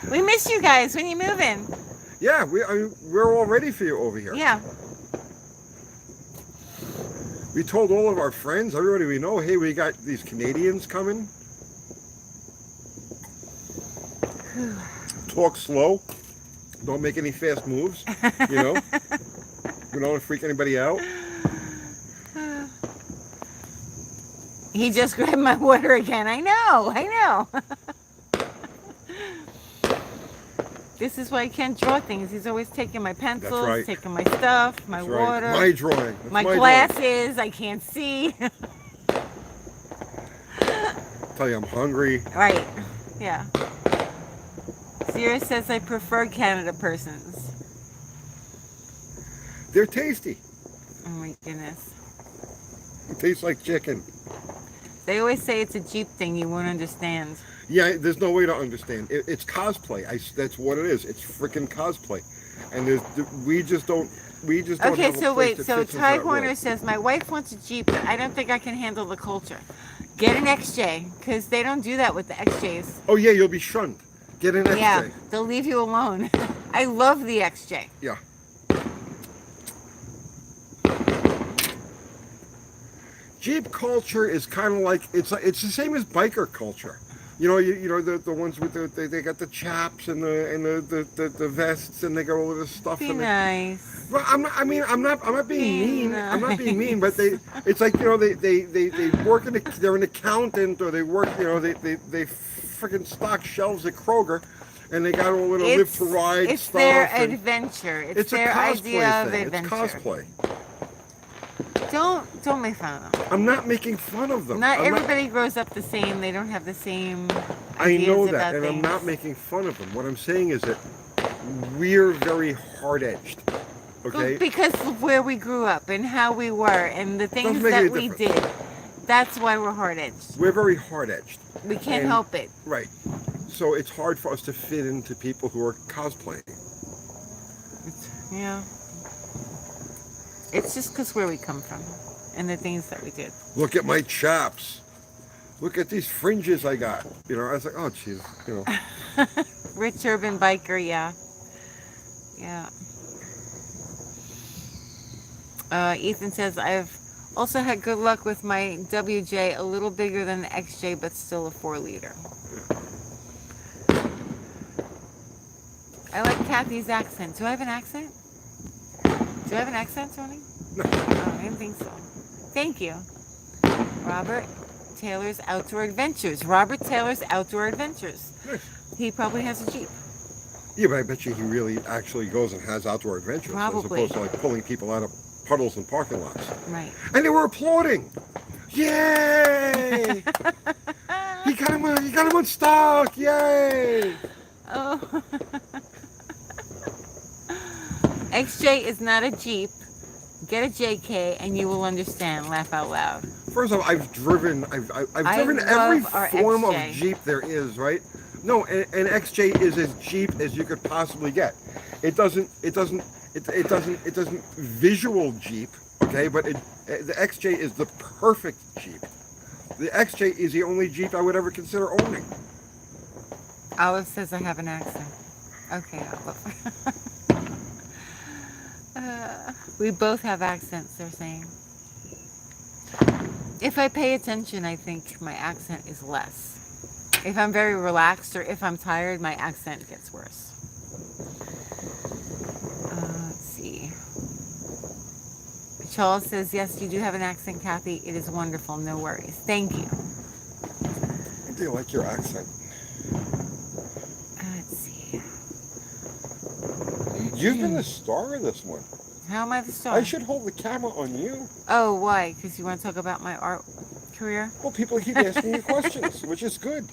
We miss you guys. When you moving? Yeah, we're all ready for you over here. Yeah. We told all of our friends, everybody we know, hey, we got these Canadians coming. Talk slow. Don't make any fast moves. You know? We don't want to freak anybody out. He just grabbed my water again. I know. This is why I can't draw things. He's always taking my pencils, That's right. taking my stuff, my That's water, right. My drawing. That's my drawing. glasses. I can't see. Tell you I'm hungry. Right. Yeah. Sierra says I prefer Canada persons. They're tasty. Oh my goodness. It tastes like chicken. They always say it's a Jeep thing you won't understand. Yeah, there's no way to understand. It's cosplay. That's what it is. It's freaking cosplay. And we just don't Okay, have a so place wait. that So fits into Ty that Horner world. says my wife wants a Jeep, but I don't think I can handle the culture. Get an XJ, because they don't do that with the XJs. Oh yeah, you'll be shunned. Get an XJ. Yeah, they'll leave you alone. I love the XJ. Yeah. Jeep culture is kind of like it's the same as biker culture. You know the ones with they got the chaps and the vests and they got all of this stuff. Be and nice. Well, I'm not being Be mean. I'm not being mean, but nice. it's like they work they're an accountant or they work they freaking stock shelves at Kroger, and they got all of the live to ride It's stuff. their and adventure. It's it's a their cosplay idea of thing. adventure. It's cosplay. Don't make fun of them. I'm not making fun of them. Not I'm everybody grows up the same. They don't have the same I ideas know about that, and I'm things. not making fun of them. What I'm saying is that we're very hard-edged. Okay. Because of where we grew up and how we were and the things Doesn't make that any we difference. did. That's why we're hard-edged. We're very hard-edged. We can't And- help it. Right. So it's hard for us to fit into people who are cosplaying. Yeah. It's just because where we come from and the things that we did. Look at my chaps. Look at these fringes I got. You know, I was like, oh, geez. You know. Rich urban biker, yeah. Yeah. Ethan says, I've also had good luck with my WJ, a little bigger than the XJ, but still a 4-liter. I like Kathy's accent. Do I have an accent? Do I have an accent, Tony? No. Oh, I didn't think so. Thank you. Robert Taylor's Outdoor Adventures. Robert Taylor's Outdoor Adventures. Nice. He probably has a Jeep. Yeah, but I bet you he really actually goes and has outdoor adventures Probably. as opposed to like pulling people out of puddles and parking lots. Right. And they were applauding. Yay! He got him unstuck. Yay! Oh. XJ is not a Jeep. Get a JK and you will understand. Laugh out loud. First off, I've driven I every love our form of XJ. Jeep there is, right? No, an XJ is as Jeep as you could possibly get. It doesn't visual Jeep, okay? But the XJ is the perfect Jeep. The XJ is the only Jeep I would ever consider owning. Olive says I have an accent. Okay, Olive. We both have accents, they're saying. If I pay attention, I think my accent is less. If I'm very relaxed or if I'm tired, my accent gets worse. Let's see. Charles says, yes, you do have an accent, Kathy. It is wonderful. No worries. Thank you. Do you like your accent? Let's see. You've been the star of this one. How am I the star? I should hold the camera on you. Oh, why? Because you want to talk about my art career? Well, people keep asking you questions, which is good.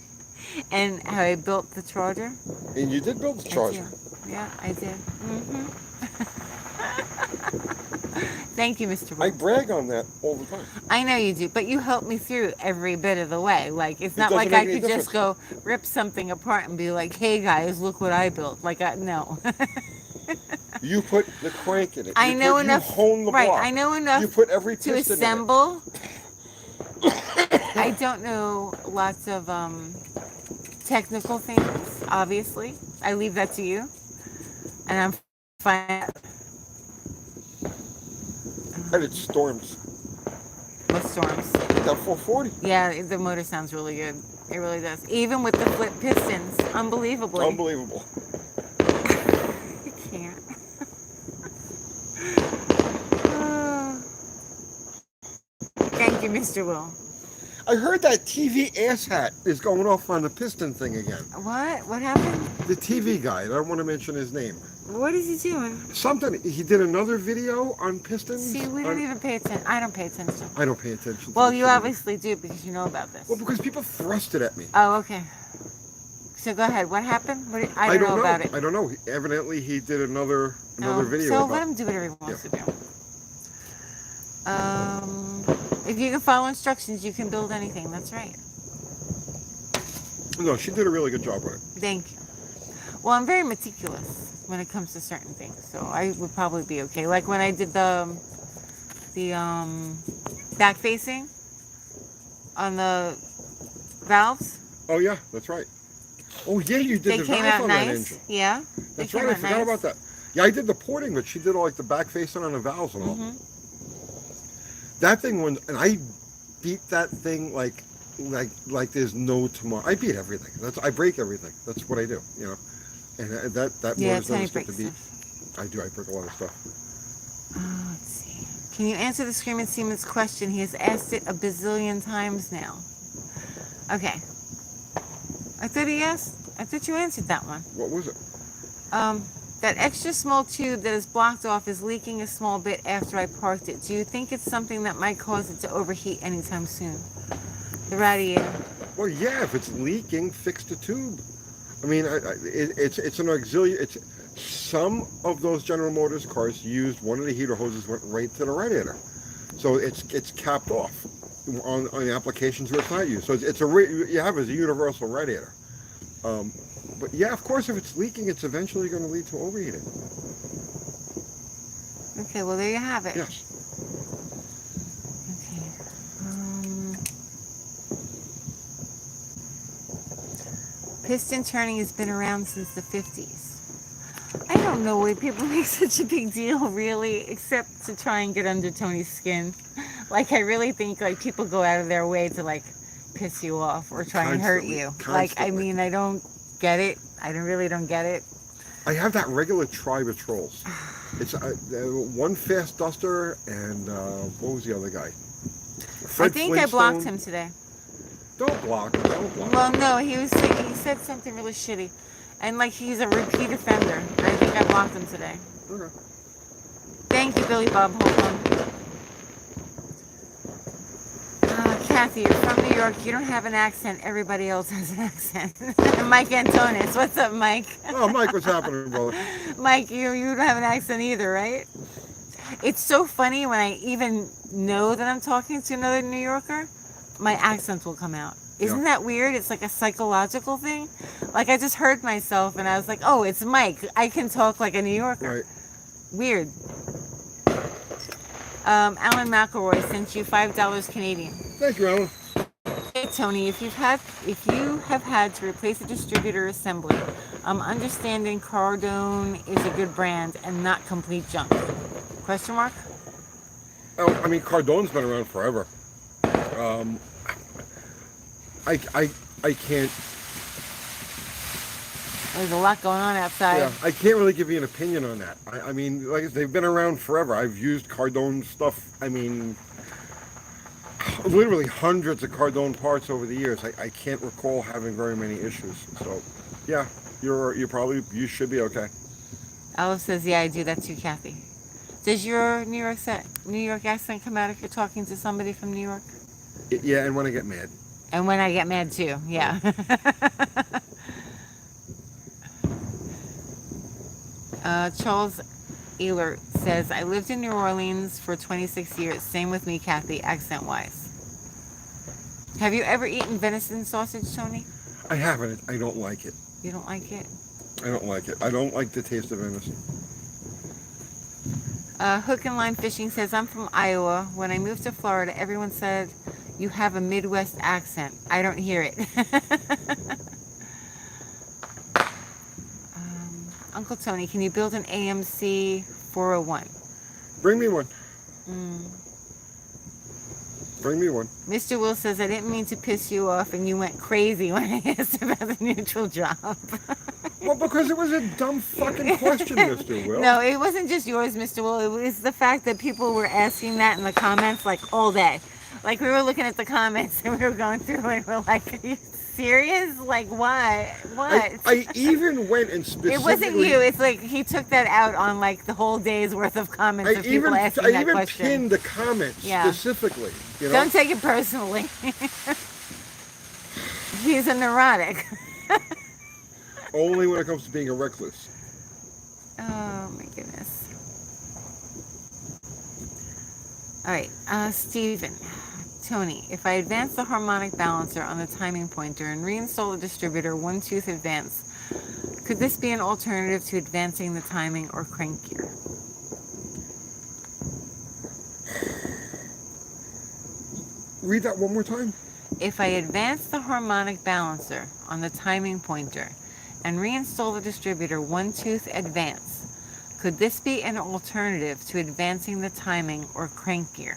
And how I built the Charger? And you did build the I Charger. did. Yeah, I did. Thank you, Mr. I Wolf. brag on that all the time. I know you do, but you help me through every bit of the way. Like, it's not doesn't like I make any could just go difference. rip something apart and be like, hey guys, look what I built. Like, no. You put the crank in it. I know You enough. hone the Right, block. I know enough You put every to piston assemble. I don't know lots of technical things, obviously. I leave that to you. And I'm fine. in it. And it storms. With storms. That 440. Yeah, the motor sounds really good. It really does. Even with the flip pistons. Unbelievably. Unbelievable. I can't. Thank you, Mr. Will. I heard that TV asshat is going off on the piston thing again. What? What happened? The TV guy, I don't want to mention his name. What is he doing? Something, he did another video on pistons. See, we don't even pay attention. I don't pay attention. I don't pay attention. Well, to you the obviously do because you know about this. Well, because people thrust it at me. Oh, okay. So go ahead. What happened? I don't know about it. I don't know. Evidently, he did another Oh, video. So about, let him do whatever he wants to do. If you can follow instructions, you can build anything. That's right. No, she did a really good job with it. Thank you. Well, I'm very meticulous when it comes to certain things, so I would probably be okay. Like when I did the back facing on the valves. Oh yeah, that's right. Oh yeah, you did They the came valve out on that nice. engine. Yeah. That's They right. came I out forgot nice. about that. Yeah, I did the porting, but she did all like the back facing on the valves and all. Mhm. That thing and I beat that thing like there's no tomorrow. I beat everything. I break everything. That's what I do, you know. And that Yeah, motor's Tony never skipped breaks a beat. stuff. I do. I break a lot of stuff. Let's see. Can you answer the Screaming Seaman's question? He has asked it a bazillion times now. Okay. I thought you answered that one. What was it? That extra small tube that is blocked off is leaking a small bit after I parked it. Do you think it's something that might cause it to overheat anytime soon? The radiator. Well, yeah. If it's leaking, fix the tube. I mean, it's an auxiliary. It's some of those General Motors cars used one of the heater hoses went right to the radiator, so it's capped off on the applications where it's not used. So you have as a universal radiator. But yeah, of course, if it's leaking, it's eventually going to lead to overheating. Okay, well there you have it. Yes. Okay. Piston turning has been around since the 50s. I don't know why people make such a big deal, really, except to try and get under Tony's skin. Like, I really think like people go out of their way to like piss you off or try and hurt you. Like, I mean, I don't get it. I really don't get it. I have that regular Tri-Patrols. It's one Fast Duster and what was the other guy? I think I blocked him today. Don't block him. Don't block him. Well, no, he said something really shitty, and like he's a repeat offender. I think I blocked him today. Okay. Thank you, Billy Bob. Hold on. Kathy, you're from New York. You don't have an accent. Everybody else has an accent. Mike Antonis. What's up, Mike? Oh, Mike, what's happening, brother? Mike, you don't have an accent either, right? It's so funny when I even know that I'm talking to another New Yorker, my accent will come out. Isn't that weird? It's like a psychological thing. Like I just heard myself and I was like, oh, it's Mike. I can talk like a New Yorker. Right. Weird. Alan McElroy sent you $5 Canadian. Thank you, Alan. Hey Tony, if you have had to replace a distributor assembly, understanding Cardone is a good brand and not complete junk. Question mark? Oh, I mean, Cardone's been around forever. I can't. There's a lot going on outside. Yeah, I can't really give you an opinion on that. I mean, like I said, they've been around forever. I've used Cardone stuff. I mean, literally hundreds of Cardone parts over the years. I can't recall having very many issues. So, yeah, you should be okay. Olive says, yeah, I do that too, Kathy. Does your New York accent come out if you're talking to somebody from New York? Yeah, and when I get mad. And when I get mad too, yeah. Charles Ehlert says, I lived in New Orleans for 26 years. Same with me, Kathy, accent-wise. Have you ever eaten venison sausage, Tony? I haven't. I don't like it. You don't like it? I don't like it. I don't like the taste of venison. Hook and Line Fishing says, I'm from Iowa. When I moved to Florida, everyone said, you have a Midwest accent. I don't hear it. Uncle Tony, can you build an AMC 401? Bring me one. Mm. Bring me one. Mr. Will says, I didn't mean to piss you off and you went crazy when I asked about the neutral drop. Well, because it was a dumb fucking question, Mr. Will. No, it wasn't just yours, Mr. Will. It was the fact that people were asking that in the comments like all day. Like we were looking at the comments and we were going through and we're like, are you serious? Like what? What? I even went and specifically... It wasn't you. It's like he took that out on like the whole day's worth of comments of people asking that question. I even pinned the comments specifically. You know? Don't take it personally. He's a neurotic. Only when it comes to being a recluse. Oh my goodness. All right, Stephen, Tony, if I advance the harmonic balancer on the timing pointer and reinstall the distributor one tooth advance, could this be an alternative to advancing the timing or crank gear? Read that one more time. If I advance the harmonic balancer on the timing pointer and reinstall the distributor one tooth advance, could this be an alternative to advancing the timing or crank gear?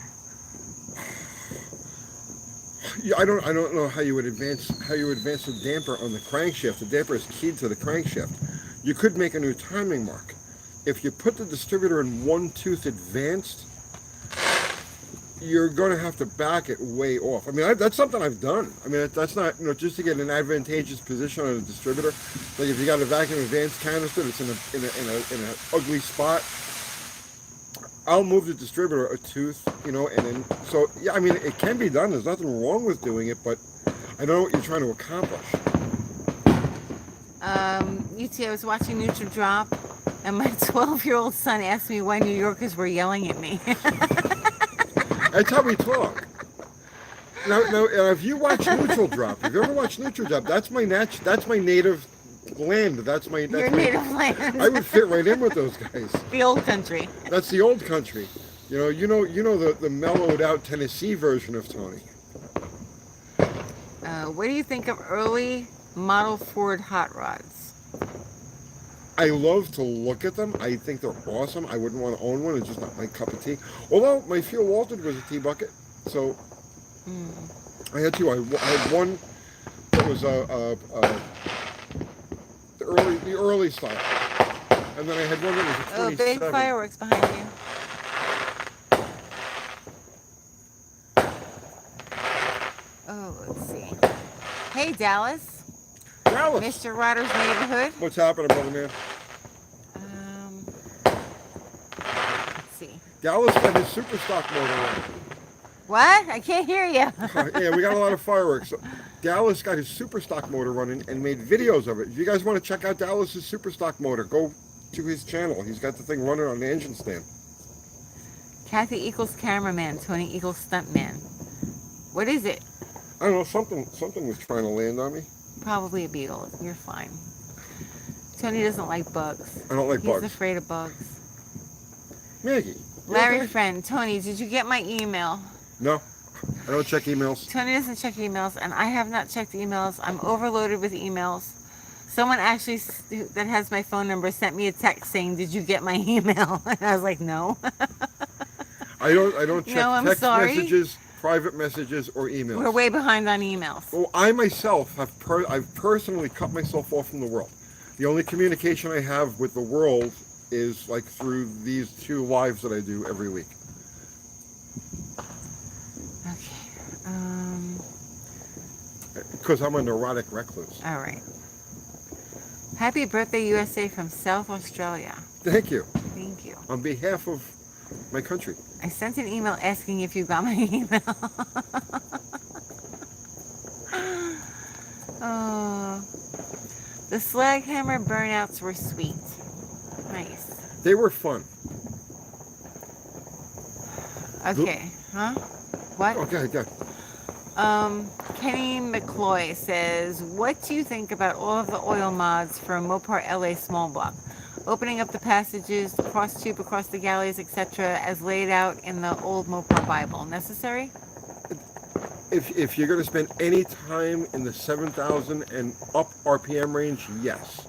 Yeah, I don't know how you would advance the damper on the crankshaft. The damper is keyed to the crankshaft. You could make a new timing mark. If you put the distributor in one tooth advanced, you're going to have to back it way off. I mean, that's something I've done. I mean, that's not, just to get an advantageous position on a distributor. Like if you got a vacuum advanced canister that's in an ugly spot, I'll move the distributor a tooth, and then, so, yeah, I mean, it can be done. There's nothing wrong with doing it, but I don't know what you're trying to accomplish. I was watching Neutral Drop, and my 12-year-old son asked me why New Yorkers were yelling at me. That's how we talk. Now, if you watch Neutral Drop, if you ever watch Neutral Drop, that's my native land. That's my native land. I would fit right in with those guys. The old country. That's the old country. You know the mellowed out Tennessee version of Tony. What do you think of early model Ford hot rods? I love to look at them. I think they're awesome. I wouldn't want to own one. It's just not my cup of tea. Although my Fuel Walton was a tea bucket, so I had two. I had one that was the early style, and then I had one that was a 27. Oh, big fireworks behind you. Oh, let's see. Hey, Dallas. Dallas. Mr. Ryder's neighborhood. What's happening, brother man? Let's see. Dallas got his super stock motor running. What? I can't hear you. Yeah, we got a lot of fireworks. So Dallas got his super stock motor running and made videos of it. If you guys want to check out Dallas's super stock motor, go to his channel. He's got the thing running on the engine stand. Kathy equals cameraman. Tony equals stuntman. What is it? I don't know. Something was trying to land on me. Probably a beetle. You're fine. Tony doesn't like bugs. I don't like bugs. He's afraid of bugs. Maggie. Larry okay? Friend. Tony, did you get my email? No. I don't check emails. Tony doesn't check emails, and I have not checked emails. I'm overloaded with emails. Someone actually that has my phone number sent me a text saying, "Did you get my email?" And I was like, "No." I don't check text sorry. messages, private messages, or emails. We're way behind on emails. Well, I myself I've personally cut myself off from the world. The only communication I have with the world is like through these 2 lives that I do every week. Okay. Because I'm a neurotic recluse. All right. Happy birthday, USA, from South Australia. Thank you. Thank you. On behalf of my country. I sent an email asking if you got my email. Oh, the slag hammer burnouts were sweet. Nice. They were fun. Okay. Huh? What? Okay, good. Kenny McCloy says, what do you think about all of the oil mods for Mopar LA small block? Opening up the passages, the cross tube across the galleys, etc., as laid out in the old Mopar Bible. Necessary? If you're going to spend any time in the 7,000 and up RPM range, yes.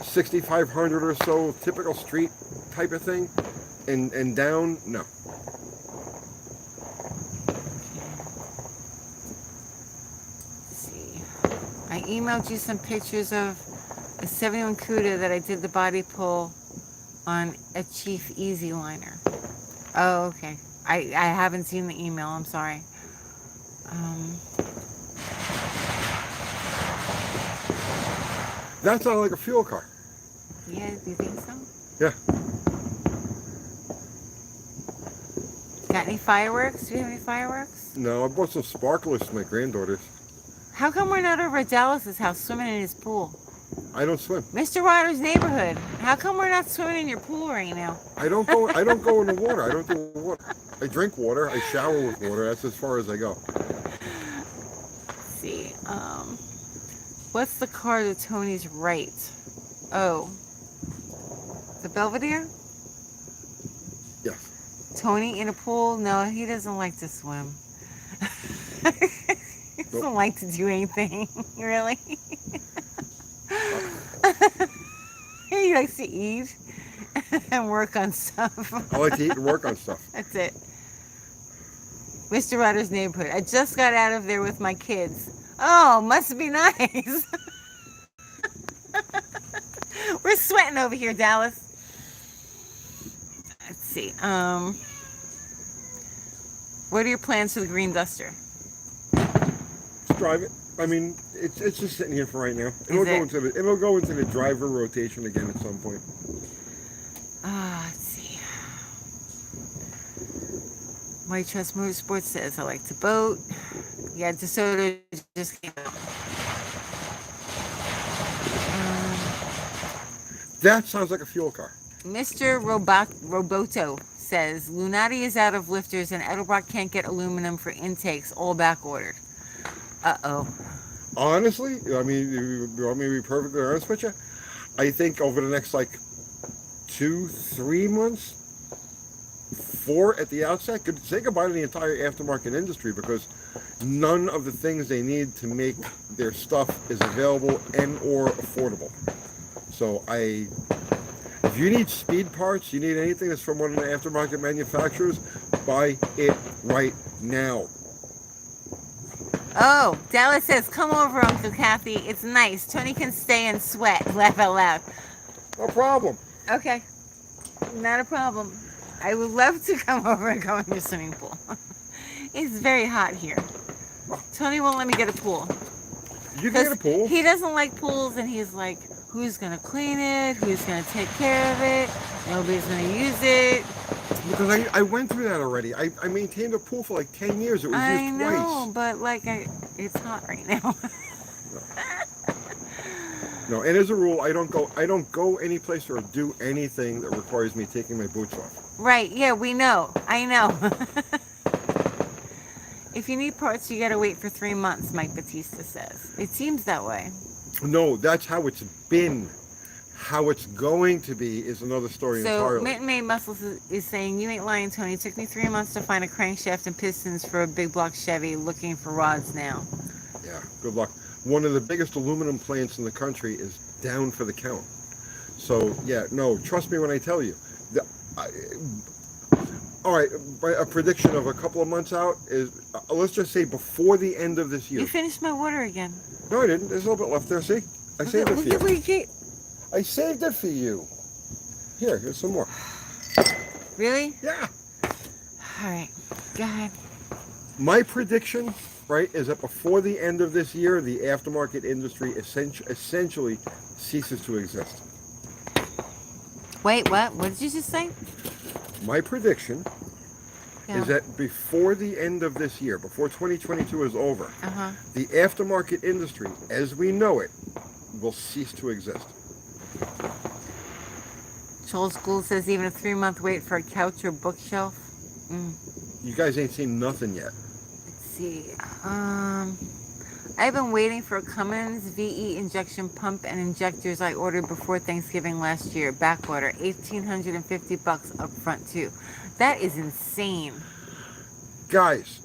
6,500 or so, typical street type of thing, and down, no. Let's see. I emailed you some pictures of a 71 Cuda that I did the body pull on a Chief Easy liner. Oh, okay. I haven't seen the email. I'm sorry. That sounded like a fuel car. Yeah, do you think so? Yeah. Got any fireworks? Do you have any fireworks? No, I bought some sparklers for my granddaughters. How come we're not over at Dallas's house swimming in his pool? I don't swim. Mr. Waters' neighborhood. How come we're not swimming in your pool right now? I don't go in the water. I don't do water. I drink water. I shower with water. That's as far as I go. Let's see. What's the car to Tony's right? Oh. The Belvedere? Yes. Tony in a pool? No, he doesn't like to swim. He doesn't like to do anything, really. He likes to eat and work on stuff. I like to eat and work on stuff. That's it. Mr. Rutter's neighborhood. I just got out of there with my kids. Oh, must be nice. We're sweating over here, Dallas. Let's see. What are your plans for the Green Duster? Just drive it. I mean, it's just sitting here for right now. It'll go into the driver rotation again at some point. Let's see. White Trust Motorsports says I like to boat. Yeah, DeSoto just came out. That sounds like a fuel car. Mr. Roboto says Lunati is out of lifters and Edelbrock can't get aluminum for intakes, all back ordered. Uh-oh. Honestly, I mean, you want me to be perfectly honest with you? I think over the next, 2-3 months, 4 at the outset, could say goodbye to the entire aftermarket industry because none of the things they need to make their stuff is available and or affordable. So if you need speed parts, you need anything that's from one of the aftermarket manufacturers, buy it right now. Oh, Dallas says, come over, Uncle Kathy. It's nice. Tony can stay and sweat. Laugh out loud. No problem. Okay. Not a problem. I would love to come over and go in your swimming pool. It's very hot here. Tony won't let me get a pool. You can get a pool. He doesn't like pools, and he's like, who's going to clean it? Who's going to take care of it? Nobody's going to use it. Because I went through that already. I maintained a pool for 10 years. It was used I know, twice. but it's hot right now. No, and as a rule, I don't go any place or do anything that requires me taking my boots off. Right, yeah, we know. I know. If you need parts, you gotta wait for 3 months, Mike Batista says. It seems that way. No, that's how it's been. How it's going to be is another story entirely. So, Mitten Made Muscles is saying, you ain't lying, Tony. It took me 3 months to find a crankshaft and pistons for a big block Chevy, looking for rods now. Yeah, good luck. One of the biggest aluminum plants in the country is down for the count. So, yeah, no, trust me when I tell you. All right, a prediction of a couple of months out is, let's just say before the end of this year. You finished my water again. No, I didn't. There's a little bit left there, see? I saved it for you. What you get? I saved it for you. Here's some more. Really? Yeah. All right, go ahead. My prediction, right, is that before the end of this year, the aftermarket industry essentially ceases to exist. Wait, what? What did you just say? My prediction is that before the end of this year, before 2022 is over, the aftermarket industry, as we know it, will cease to exist. Joel School says even a 3-month wait for a couch or bookshelf. You guys ain't seen nothing yet. Let's see. I've been waiting for a Cummins VE injection pump and injectors I ordered before Thanksgiving last year. Back order, $1,850 up front too. That is insane. Guys,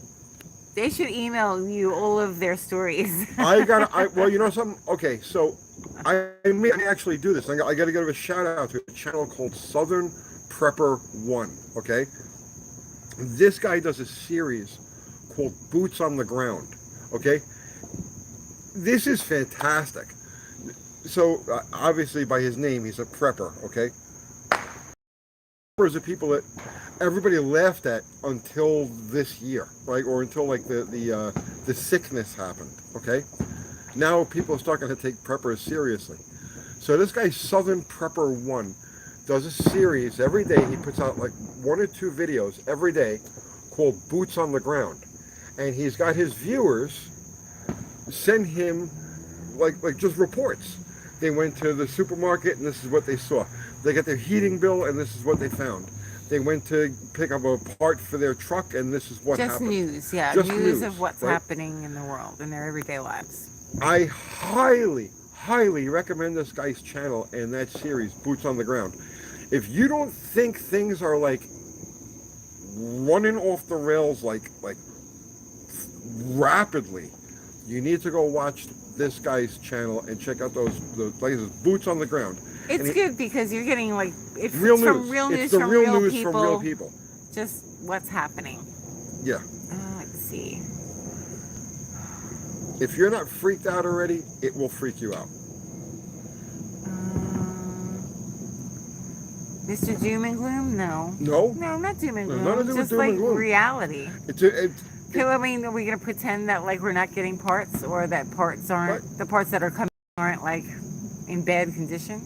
They should email you all of their stories. well, you know something? Okay, so I may actually do this. I got to give a shout out to a channel called Southern Prepper One. Okay, this guy does a series called Boots on the Ground. Okay, this is fantastic. So obviously by his name, he's a prepper. Okay, preppers are people that everybody laughed at until this year, right? Or until like the sickness happened. Okay, now people are starting to take preppers seriously. So this guy, Southern Prepper One, does a series every day. He puts out like 1 or 2 videos every day called Boots on the Ground. And he's got his viewers send him like just reports. They went to the supermarket and this is what they saw. They got their heating bill and this is what they found. They went to pick up a part for their truck and this is what Just happened. news, yeah. Just News of what's right? happening in the world, in their everyday lives. I highly recommend this guy's channel and that series, Boots on the Ground. If you don't think things are like running off the rails like rapidly, you need to go watch this guy's channel and check out those places, Boots on the Ground. It's good because you're getting like it's Real from news. real news It's the from real news people. from real people. Just what's happening. Yeah. Let's see. If you're not freaked out already, it will freak you out. Mr. Doom and Gloom? No. No? No, not Doom and No, Gloom. nothing to do with Just doom like and gloom. reality. Okay, I mean, are we gonna pretend that like we're not getting parts, or that parts aren't the parts that are coming aren't like in bad condition?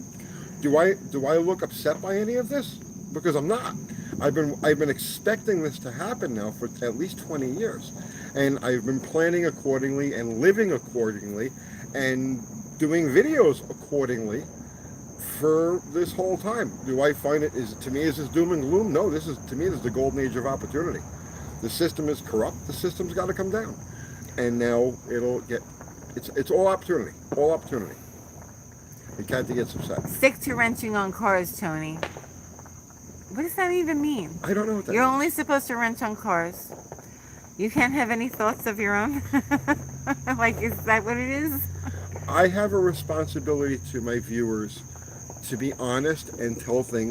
do I look upset by any of this? Because I'm not. I've been expecting this to happen now for at least 20 years. And I've been planning accordingly and living accordingly and doing videos accordingly for this whole time. Do I find it is this doom and gloom? No, this is the golden age of opportunity. The system is corrupt. The system's got to come down. And now it's all opportunity. All opportunity. And Kathy gets upset. Stick to wrenching on cars, Tony. What does that even mean? I don't know what that You're means. only supposed to wrench on cars. You can't have any thoughts of your own? Like, is that what it is? I have a responsibility to my viewers to be honest and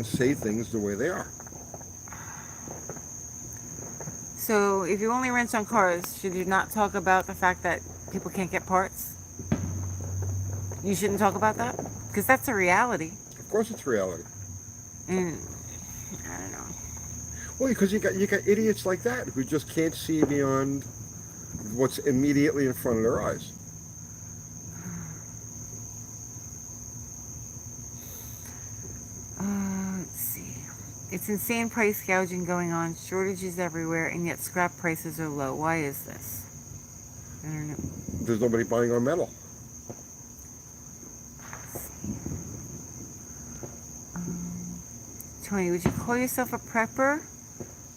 say things the way they are. So, if you only wrench on cars, should you not talk about the fact that people can't get parts? You shouldn't talk about that? Because that's a reality. Of course it's reality. And, I don't know. Well, because you got idiots like that who just can't see beyond what's immediately in front of their eyes. Let's see. It's insane price gouging going on, shortages everywhere, and yet scrap prices are low. Why is this? I don't know. There's nobody buying our metal. Tony, would you call yourself a prepper?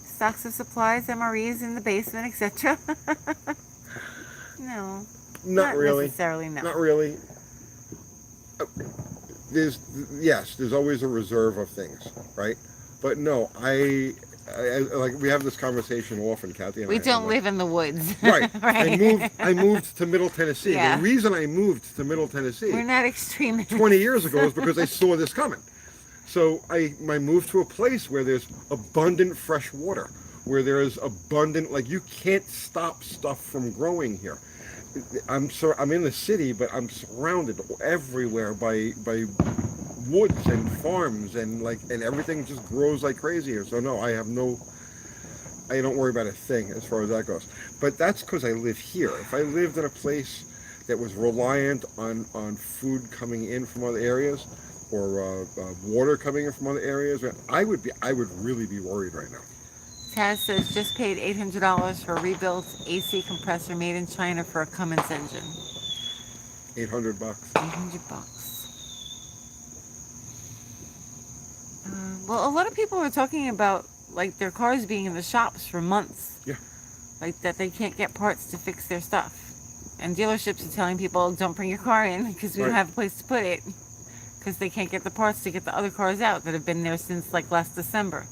Stocks of supplies, MREs in the basement, etc. No. Not really. Necessarily, no. Not really. There's always a reserve of things, right? But no, I like we have this conversation often, Kathy. And We I, don't I'm live in the woods. Like, right. Right. I moved to Middle Tennessee. Yeah. The reason I moved to Middle Tennessee We're not extremists. 20 years ago is because I saw this coming. So I moved to a place where there's abundant fresh water, where there's abundant, like you can't stop stuff from growing here. I'm in the city, but I'm surrounded everywhere by woods and farms and everything just grows like crazy here. So no, I don't worry about a thing as far as that goes. But that's because I live here. If I lived in a place that was reliant on food coming in from other areas or water coming in from other areas, I would really be worried right now. Taz says just paid $800 for a rebuilt AC compressor made in China for a Cummins engine. $800. $800. Well, a lot of people were talking about like their cars being in the shops for months. Yeah. Like that they can't get parts to fix their stuff. And dealerships are telling people, don't bring your car in because we don't Right. have a place to put it. Because they can't get the parts to get the other cars out that have been there since like last December.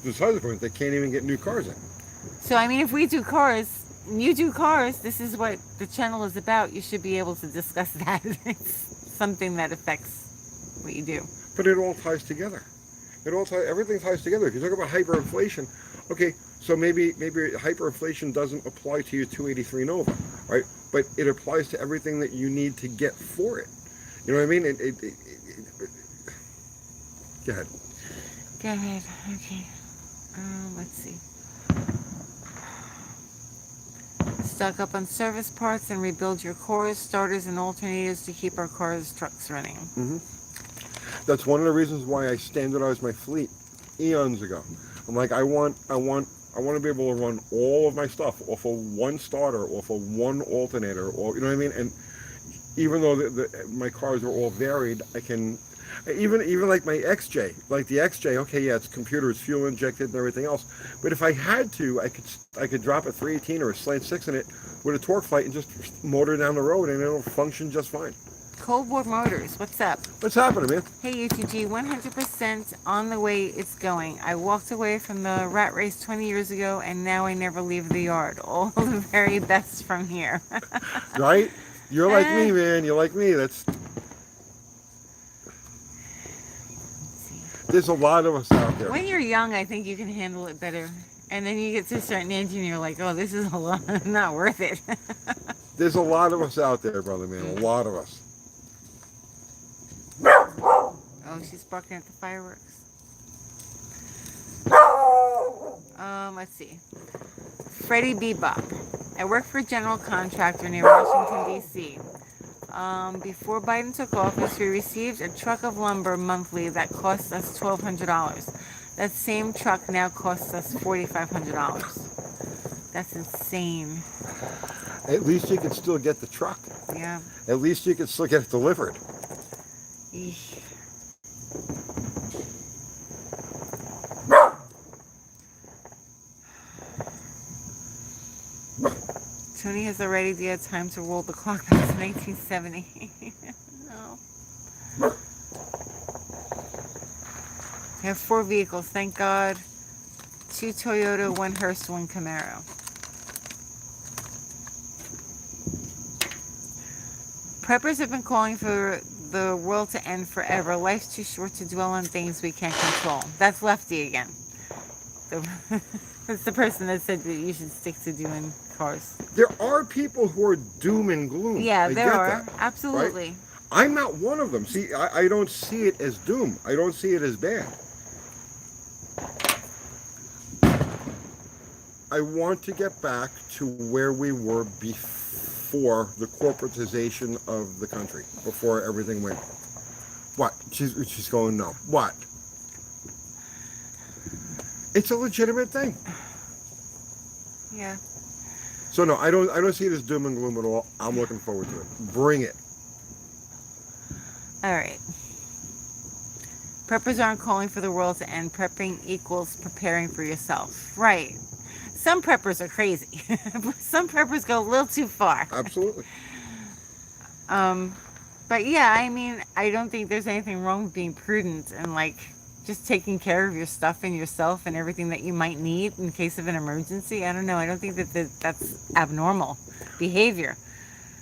Besides the point, they can't even get new cars in. So, I mean, if we do cars, you do cars, this is what the channel is about. You should be able to discuss that. It's something that affects what you do. But it all ties together. Everything ties together. If you talk about hyperinflation, okay, so maybe hyperinflation doesn't apply to your 283 Nova, right? But it applies to everything that you need to get for it. You know what I mean? Go ahead. Go ahead. Okay. Let's see. Stock up on service parts and rebuild your cores, starters, and alternators to keep our trucks running. That's one of the reasons why I standardized my fleet eons ago. I'm like, I want to be able to run all of my stuff off of one starter, off of one alternator, or you know what I mean. And even though my cars are all varied, I can even like my XJ, like the XJ. Okay, yeah, it's computer, it's fuel injected and everything else. But if I had to, I could drop a 318 or a Slant 6 in it with a torque flight and just motor down the road, and it'll function just fine. Cold War Motors, what's up? What's happening, man? Hey UTG, 100% on the way it's going. I walked away from the rat race 20 years ago, and now I never leave the yard. All the very best from here. Right? You're like me, man. You're like me. There's a lot of us out there. When you're young, I think you can handle it better. And then you get to a certain age and you're like, oh, this is a lot, not worth it. There's a lot of us out there, brother, man. A lot of us. Oh, she's barking at the fireworks. Let's see. Freddie Bebop. I work for a general contractor near Washington, D.C. Before Biden took office, we received a truck of lumber monthly that cost us $1,200. That same truck now costs us $4,500. That's insane. At least you can still get the truck. Yeah. At least you can still get it delivered. Eesh. Tony has already had time to roll the clock back to 1970. No. I have 4 vehicles, thank God. 2 Toyota, 1 Hearst, 1 Camaro. Preppers have been calling for the world to end forever. Life's too short to dwell on things we can't control. That's Lefty again. That's the person that said that you should stick to doing cars. There are people who are doom and gloom. Yeah, I there get are. that, Absolutely. right? I'm not one of them. See, I don't see it as doom. I don't see it as bad. I want to get back to where we were before the corporatization of the country, before everything went. What? She's going, no. What? It's a legitimate thing. Yeah. So no, I don't see it as doom and gloom at all. I'm looking forward to it. Bring it. All right. Preppers aren't calling for the world to end. Prepping equals preparing for yourself. Right. Some preppers are crazy. Some preppers go a little too far. Absolutely. But yeah, I mean, I don't think there's anything wrong with being prudent and like just taking care of your stuff and yourself and everything that you might need in case of an emergency. I don't know. I don't think that that's abnormal behavior.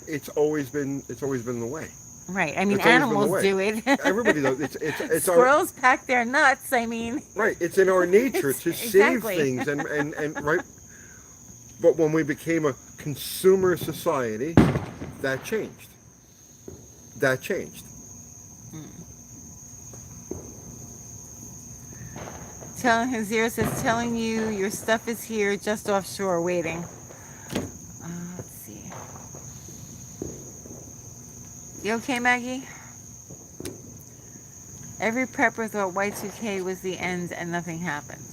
It's always been the way. Right. I mean, It's always been the animals way. do it. Everybody does. It's Squirrels pack their nuts. I mean. right. It's in our nature to Exactly. save things and right. But when we became a consumer society, that changed. That changed. Zero says, telling you your stuff is here just offshore waiting. Let's see. You okay, Maggie? Every prepper thought Y2K was the end and nothing happened.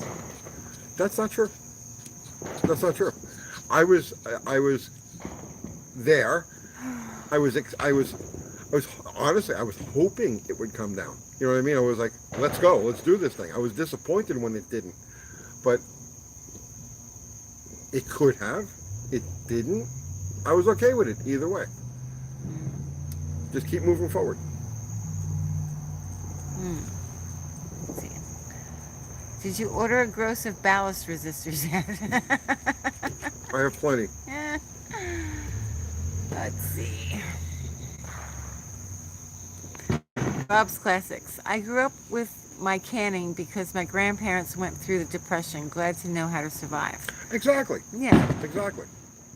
That's not true. That's not true. I was there. I was honestly, I was hoping it would come down. You know what I mean? I was like, let's go, let's do this thing. I was disappointed when it didn't, but it could have. It didn't. I was okay with it either way. Just keep moving forward. Let's see. Did you order a gross of ballast resistors yet? I have plenty. Let's see. Bob's Classics. I grew up with my canning because my grandparents went through the Depression. Glad to know how to survive. Exactly. Yeah, Exactly.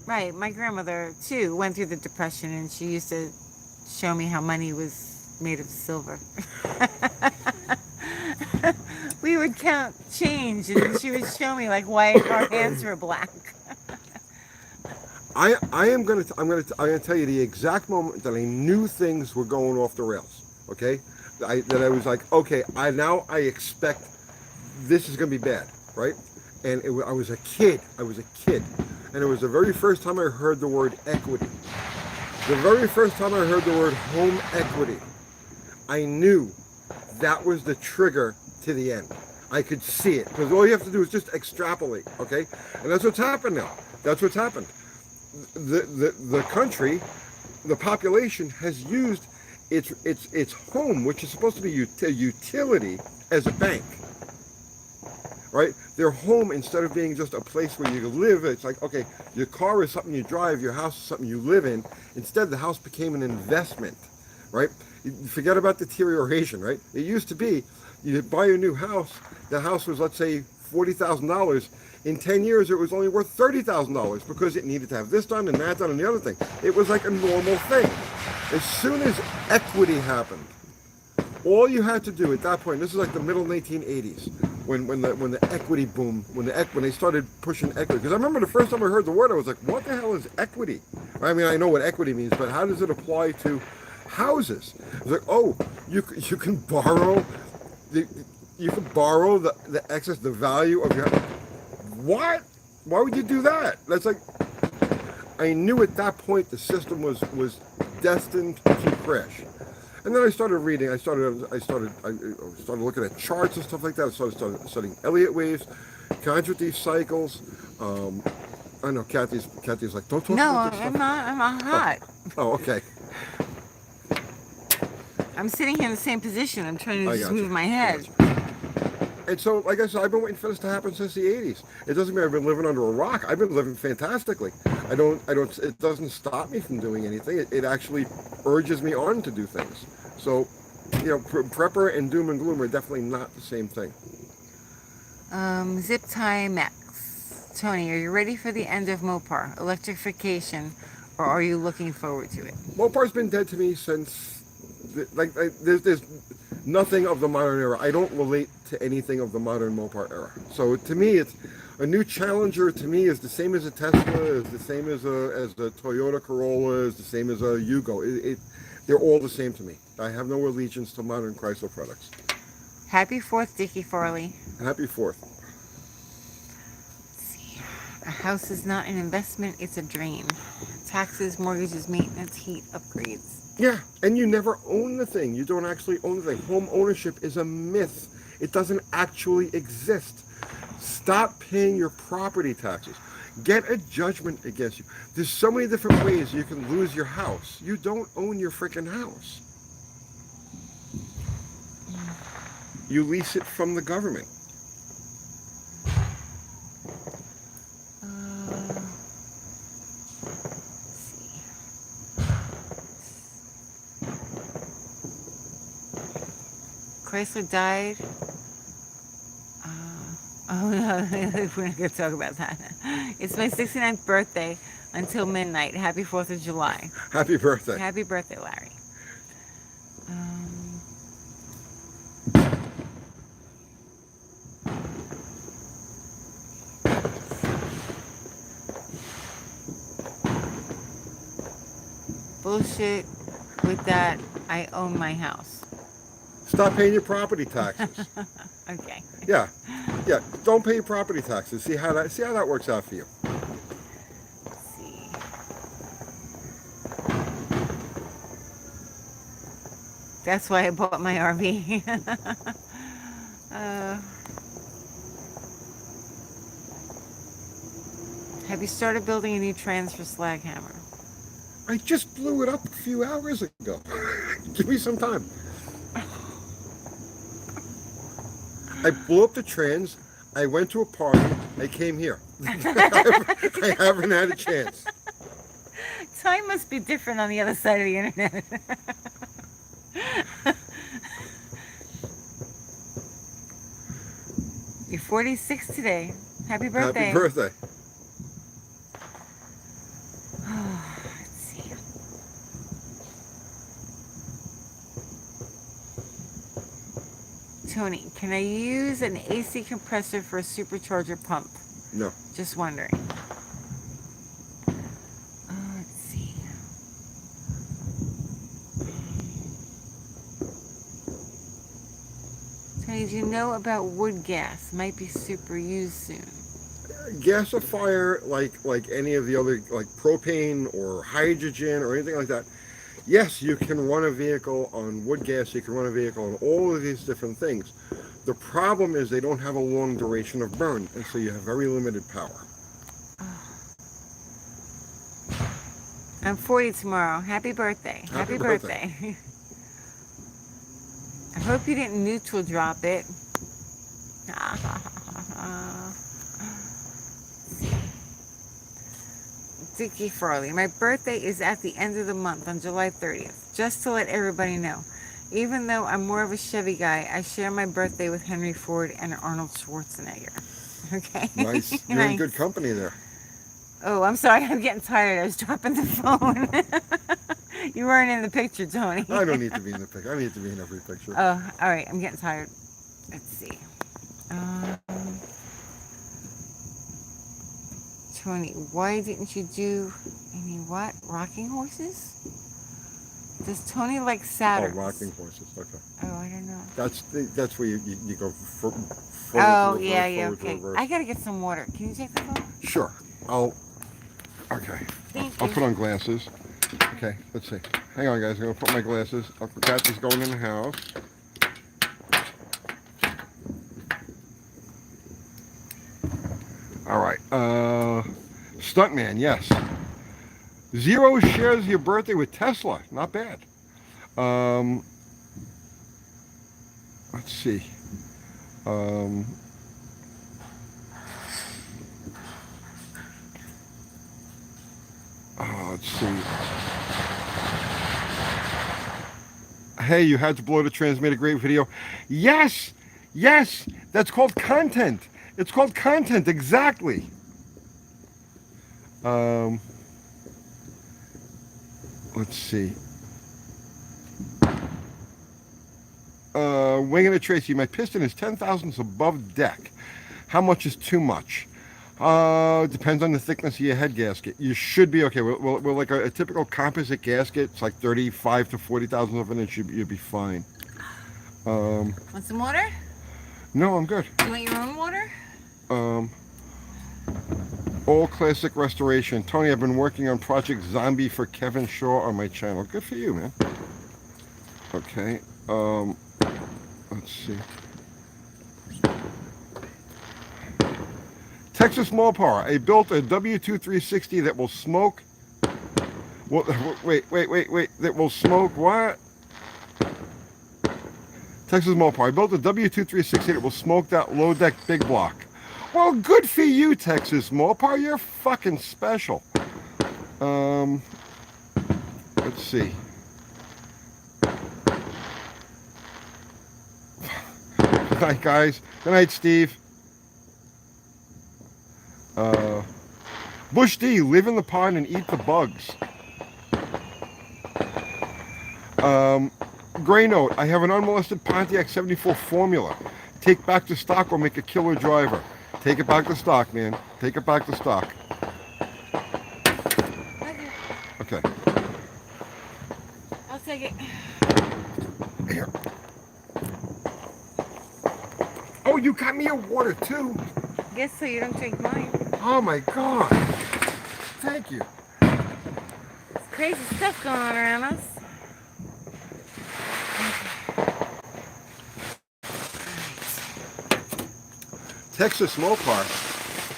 right. My grandmother, too, went through the Depression, and she used to show me how money was made of silver. We would count change, and she would show me like why our hands were black. I'm gonna tell you the exact moment that I knew things were going off the rails. Okay, that I was like, okay, I expect this is gonna be bad, right? And I was a kid. And it was the very first time I heard the word equity. The very first time I heard the word home equity, I knew that was the trigger to the end. I could see it because all you have to do is just extrapolate, okay? And that's what's happened now. That's what's happened. The country, the population has used its home, which is supposed to be a utility, as a bank, right? Their home, instead of being just a place where you live, it's like, okay, your car is something you drive, your house is something you live in. Instead, the house became an investment, right? You forget about deterioration, right? It used to be, you buy a new house, the house was, let's say, $40,000. In 10 years, it was only worth $30,000 because it needed to have this done and that done and the other thing. It was like a normal thing. As soon as equity happened, all you had to do at that point, this is like the middle 1980s, when the equity boom, when they started pushing equity. Because I remember the first time I heard the word, I was like, what the hell is equity? I mean, I know what equity means, but how does it apply to houses? It's like, oh, you can borrow the excess, the value of your. What? Why would you do that? That's like, I knew at that point the system was destined to crash. And then I started reading. I started looking at charts and stuff like that. I started studying Elliott waves, Kondratiev cycles. I know Kathy's like, don't talk No, about this I'm stuff. not. I'm not hot. Oh, okay. I'm sitting here in the same position. I'm trying to I just got you. move my I head. got you. And so, like I said, I've been waiting for this to happen since the 80s. It doesn't mean I've been living under a rock. I've been living fantastically. It doesn't stop me from doing anything. It actually urges me on to do things. So, prepper and doom and gloom are definitely not the same thing. Zip tie Max. Tony, are you ready for the end of Mopar, electrification, or are you looking forward to it? Mopar's been dead to me since, there's nothing of the modern era. I don't relate to anything of the modern Mopar era. So to me, it's a new Challenger. To me, is the same as a Tesla, is the same as a Toyota Corolla, is the same as a Yugo. They're all the same to me. I have no allegiance to modern Chrysler products. Happy 4th, Dickie Farley. Happy 4th. Let's see. A house is not an investment, it's a dream. Taxes, mortgages, maintenance, heat, upgrades. Yeah, and you never own the thing. You don't actually own the thing. Home ownership is a myth. It doesn't actually exist. Stop paying your property taxes. Get a judgment against you. There's so many different ways you can lose your house. You don't own your freaking house. You lease it from the government. Chrysler died. Oh no, we're not going to talk about that. It's my 69th birthday until midnight. Happy 4th of July. Happy birthday. Happy birthday, Larry. Bullshit with that. I own my house. Stop paying your property taxes. Okay. Yeah. Don't pay your property taxes. See how that works out for you. Let's see. That's why I bought my RV. Have you started building a new trans for Slag Hammer? I just blew it up a few hours ago. Give me some time. I blew up the trans. I went to a party. I came here. I haven't had a chance. Time must be different on the other side of the internet. You're 46 today. Happy birthday. Happy birthday. Let's see. Tony, can I use an AC compressor for a supercharger pump? No. Just wondering. Let's see. Tony, do you know about wood gas? Might be super used soon. Gasifier, like any of the other, like propane or hydrogen or anything like that. Yes, you can run a vehicle on wood gas. You can run a vehicle on all of these different things. The problem is they don't have a long duration of burn, and so you have very limited power. I'm 40 tomorrow. Happy birthday. Happy birthday. I hope you didn't neutral drop it. Dickie Farley. My birthday is at the end of the month on July 30th. Just to let everybody know. Even though I'm more of a Chevy guy, I share my birthday with Henry Ford and Arnold Schwarzenegger. Okay? Nice. You're in good company there. Oh, I'm sorry. I'm getting tired. I was dropping the phone. You weren't in the picture, Tony. I don't need to be in the picture. I need to be in every picture. Oh, all right. I'm getting tired. Let's see. Tony, why didn't you do any what? Rocking horses? Does Tony like Saturn? Oh, rocking horses. Okay. Oh, I don't know. That's where you go forward Oh, to reverse, yeah, forward to okay. reverse. I gotta get some water. Can you take the phone? Sure. Okay. Thank I'll you. put on glasses. Okay, let's see. Hang on, guys. I'm going to put my glasses. Kathy's going in the house. All right. Stuntman, yes. Zero shares your birthday with Tesla. Not bad. Let's see. Let's see. Hey, you had to blow the transmit a great video. Yes, yes, that's called content. It's called content, exactly. Let's see. Winging a Tracy, my piston is 10 thousandths above deck. How much is too much? Depends on the thickness of your head gasket. You should be okay. We're like a typical composite gasket. It's like 35 to 40 thousandths of an inch. You'll be fine. Want some water? No, I'm good. You want your own water? All classic restoration. Tony, I've been working on Project Zombie for Kevin Shaw on my channel. Good for you, man. Okay. Let's see. Texas Mopar. I built a W2360 that will smoke. Well, wait. That will smoke what? Texas Mopar. I built a W2360 that will smoke that low deck big block. Well, good for you, Texas Mopar. You're fucking special. Let's see. Good night, guys. Good night, Steve. Bush D, live in the pond and eat the bugs. Gray note, I have an unmolested Pontiac 74 Formula. Take back to stock or make a killer driver. Take it back to stock, man. Take it back to stock. Okay. I'll take it. Here. Oh, you got me a water too. Guess so you don't drink mine. Oh my God. Thank you. Crazy stuff going on around us. Texas Mopar.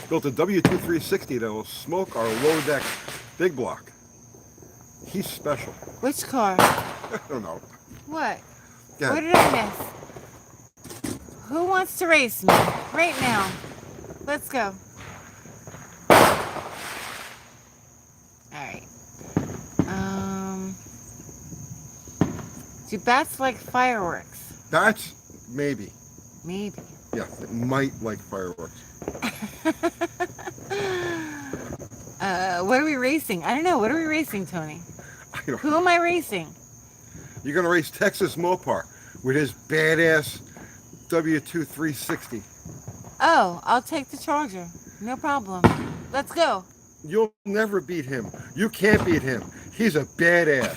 built a W2360 that will smoke our low deck big block. He's special. Which car? I don't know. What? Yeah. What did I miss? Who wants to race me? Right now. Let's go. Alright. Do bats like fireworks? That's maybe. Maybe. Yeah, it might like fireworks. What are we racing? I don't know. What are we racing, Tony? I don't Who am I racing? You're gonna race Texas Mopar with his badass W2360. Oh, I'll take the Charger. No problem. Let's go. You'll never beat him. You can't beat him. He's a badass.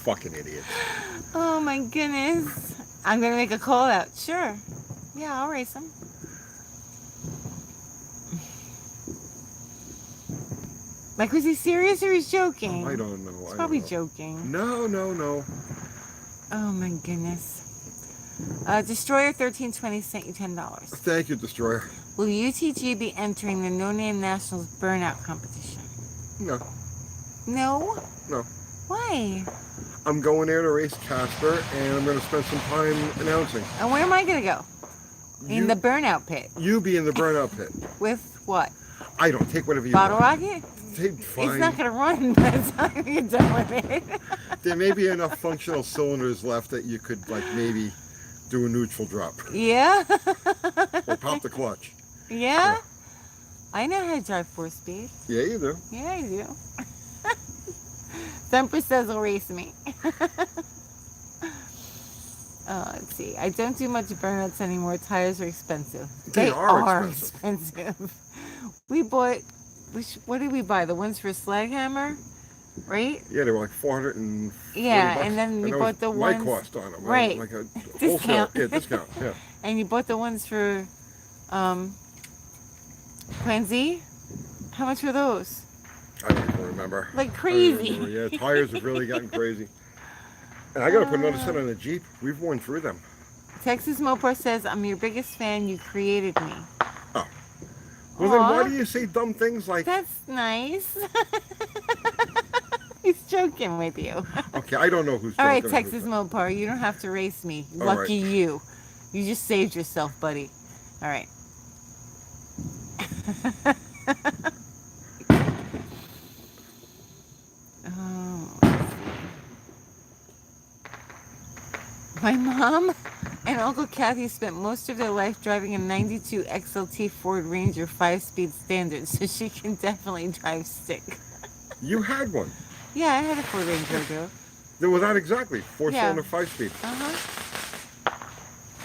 Fucking idiot. Oh my goodness. I'm gonna make a call out. Sure. Yeah, I'll race him. Like, was he serious or he's joking? I don't know. He's I probably don't know. joking. No. Oh my goodness. Destroyer 1320 sent you $10. Thank you, Destroyer. Will UTG be entering the No Name Nationals burnout competition? No. No? No. Why? I'm going there to race Casper, and I'm going to spend some time announcing. And where am I gonna go? In the burnout pit. You be in the burnout pit. With what? I don't take whatever you Bottle want. rocket? Fine. It's not gonna run by the time you're done with it. There may be enough functional cylinders left that you could, like, maybe do a neutral drop Yeah? or pop the clutch. Yeah? I know how to drive 4-speed. Yeah, you do. Yeah, I do. Thumper says he'll race me. Let's see. I don't do much burnouts anymore. Tires are expensive. They are expensive. We bought... what did we buy? The ones for Slaghammer? Right? Yeah, they were like 440 Yeah, bucks. and then you that bought was the my ones... cost on them. Right. Like a Discount. wholesale. Yeah, discount. Yeah. And you bought the ones for Quincy? How much were those? I don't even remember. Like I don't crazy. remember. Yeah, tires have really gotten crazy. And I got to put another set on the Jeep. We've worn through them. Texas Mopar says, I'm your biggest fan. You created me. Oh. Well, then why Aw. do you say dumb things like... That's nice. He's joking with you. Okay, I don't know who's All right, joking. Texas Mopar, you don't have to race me. All Lucky you. You just saved yourself, buddy. All right. Let's see. My mom and Uncle Kathy spent most of their life driving a 92 XLT Ford Ranger 5-speed standard, so she can definitely drive stick. You had one. Yeah, I had a Ford Ranger though. Well, not exactly. Yeah. Four-cylinder, 5-speed.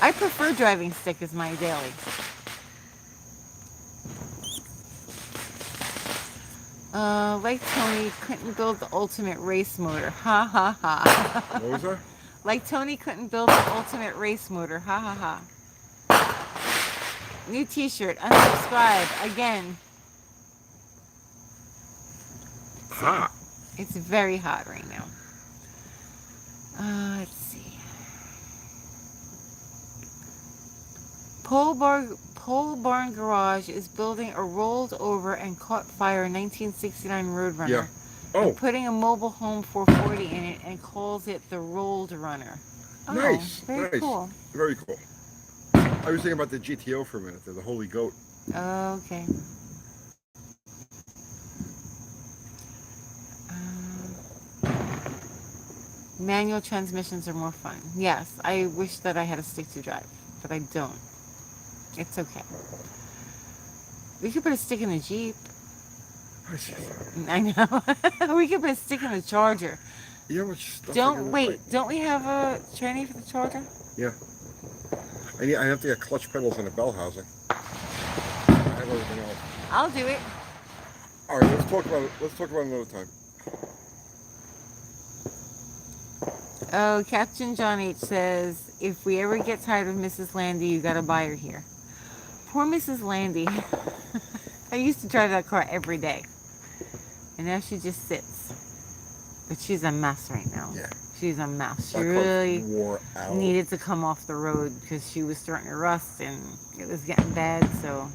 I prefer driving stick as my daily. Like Tony couldn't build the ultimate race motor. Ha ha ha. What was that? Like Tony couldn't build the ultimate race motor. Ha ha ha. New t-shirt. Unsubscribe. Again. Hot. It's very hot right now. Let's see. Pole Barn Garage is building a rolled over and caught fire 1969 Roadrunner. Yeah. Oh, Putting a mobile home 440 in it and calls it the Rolled Runner. Oh, nice. Very Nice. cool. Very cool. I was thinking about the GTO for a minute. They're the Holy Goat. Okay. Manual transmissions are more fun. Yes, I wish that I had a stick to drive, but I don't. It's okay. We could put a stick in the Jeep. I know. We could put a stick in the Charger. You know how much stuff I Don't gotta wait. fight? Don't we have a tranny for the Charger? Yeah. I have to get clutch pedals and a bell housing. I have everything else. I'll do it. All right, let's talk about it. Let's talk about it another time. Oh, Captain John H says, if we ever get tired of Mrs. Landy, you gotta buy her here. Poor Mrs. Landy. I used to drive that car every day. And now she just sits. But she's a mess right now. Yeah. She's a mess. She That car really wore out. needed to come off the road because she was starting to rust and it was getting bad. So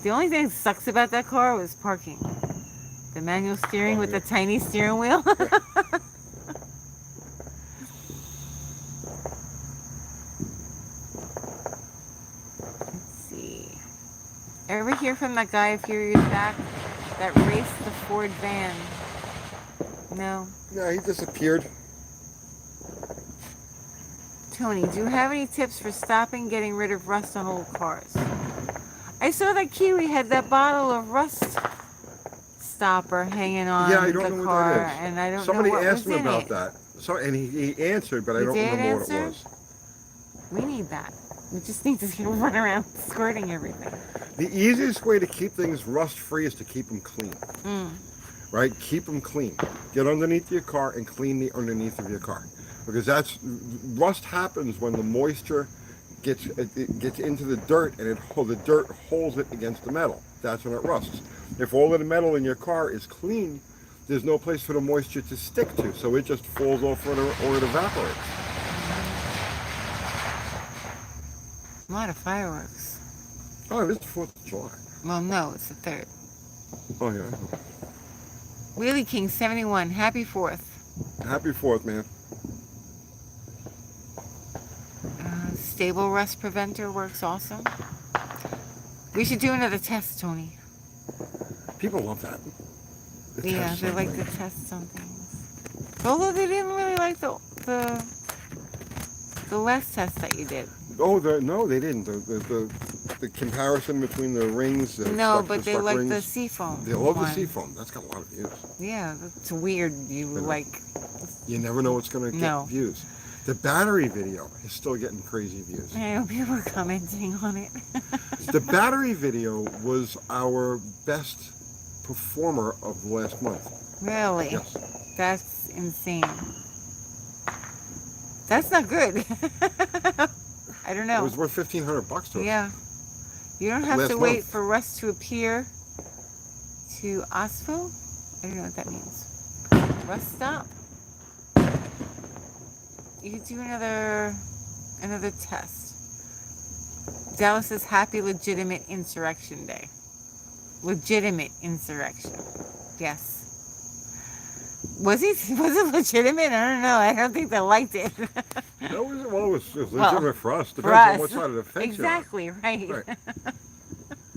the only thing that sucks about that car was parking. The manual steering with the tiny steering wheel. Let's see. Ever hear from that guy a few years back that raced the Ford van? No. Yeah, he disappeared. Tony, do you have any tips for stopping getting rid of rust on old cars? I saw that Kiwi had that bottle of rust stopper hanging on Yeah, I don't the know what car, that is. and I don't Somebody know what asked was him in about it. that. So, and he answered, but I He don't did remember what it answer? was. We need that. We just need to run around squirting everything. The easiest way to keep things rust-free is to keep them clean. Mm. Right? Keep them clean. Get underneath your car and clean the underneath of your car. Because rust happens when the moisture gets into the dirt and the dirt holds it against the metal. That's when it rusts. If all of the metal in your car is clean, there's no place for the moisture to stick to, so it just falls off or it evaporates. A lot of fireworks. Oh, it is the 4th of July. Well, no, it's the 3rd. Oh, yeah. Wheelie King 71, happy 4th. Happy 4th, man. Stable rust preventer works also. We should do another test, Tony. People love that. Yeah, they like to test some things. Although they didn't really like the last test that you did. Oh, no, they didn't. The comparison between the rings. No, but they like rings. the Seafoam. They love the one. Seafoam. That's got a lot of views. Yeah, it's weird. You like. You never know what's going to get No. views. The battery video is still getting crazy views. I know people are commenting on it. The battery video was our best performer of the last month. Really? Yes. That's insane. That's not good. I don't know. It was worth $1,500 to us. Yeah. You don't have Last to wait month. for rust to appear to OSPO. I don't know what that means. Rust stop. You could do another test. Dallas says happy legitimate insurrection day. Legitimate insurrection. Yes. Was it legitimate? I don't know. I don't think they liked it. No, it was legitimate for us. Depends for on us. what side of the fence Exactly, right. you're on.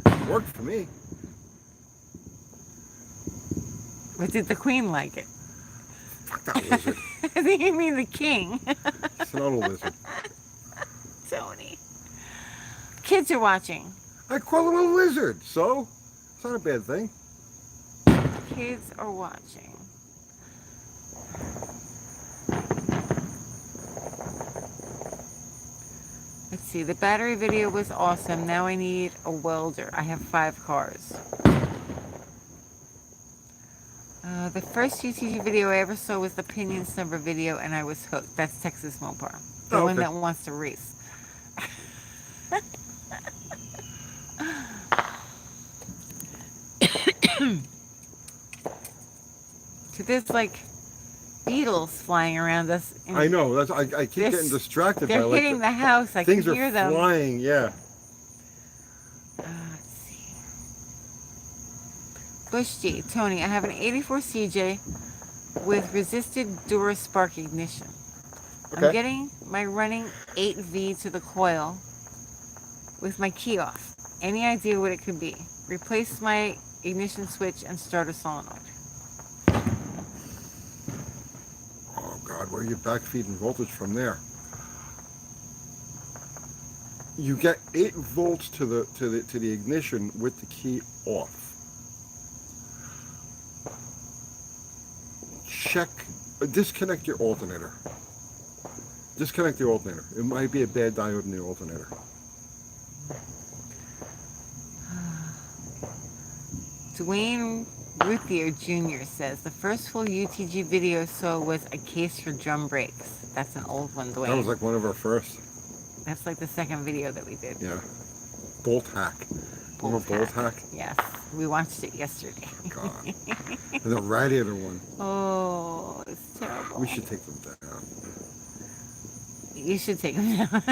Right. Worked for me. But did the queen like it? Fuck that lizard. I think you mean the king. It's not a lizard. Tony. Kids are watching. I call him a lizard, so it's not a bad thing. Kids are watching. Let's see. The battery video was awesome. Now I need a welder. I have 5 cars. The first UTG video I ever saw was the Pinion Snubber video, and I was hooked. That's Texas Mopar. The Oh, one okay. that wants to race. So there's like beetles flying around us. I know. That's I keep They're getting distracted They're by like hitting the house. I things can hear are them. flying. Yeah. Let's see. Bush G. Tony, I have an 84 CJ with resisted Dura Spark ignition. I'm Okay. getting my running 8V to the coil with my key off. Any idea what it could be? Replace my ignition switch and start a solenoid. Oh God, where are you backfeeding voltage from there? You get 8 volts to the ignition with the key off. Check, disconnect your alternator. Disconnect the alternator. It might be a bad diode in the alternator. Dwayne Ruthier Jr. says, the first full UTG video I saw was a case for drum brakes. That's an old one, Dwayne. That was like one of our first. That's like the second video that we did. Yeah. Bolt hack. Remember Bolt hack? Yes. We watched it yesterday. God. And the radiator one. Oh, it's terrible. We should take them down. You should take them down.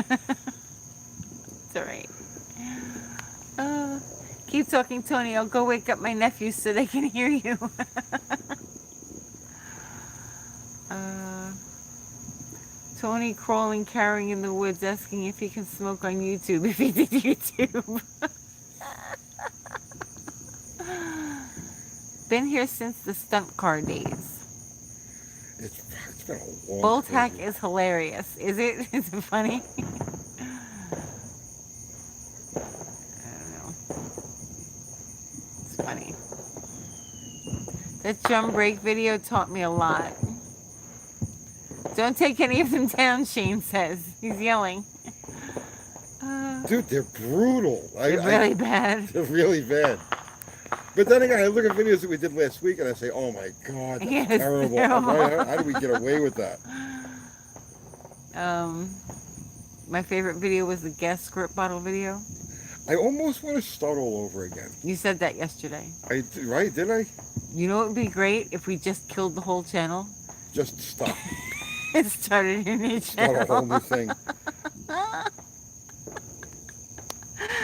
It's all right. Keep talking, Tony. I'll go wake up my nephews so they can hear you. Tony crawling, carrying in the woods, asking if he can smoke on YouTube if he did YouTube. Been here since the stunt car days. It's been a long Bolt time. hack is hilarious. Is it? Is it funny? I don't know. It's funny. That drum break video taught me a lot. Don't take any of them down, Shane says. He's yelling. Dude, they're brutal. They're really bad. They're really bad. But then again, I look at videos that we did last week and I say, oh my God, that's Yes, terrible. How do we get away with that? My favorite video was the gas squirt bottle video. I almost want to start all over again. You said that yesterday. Right? Did I? You know what would be great if we just killed the whole channel? Just stop. It started a new channel. Start a whole new thing.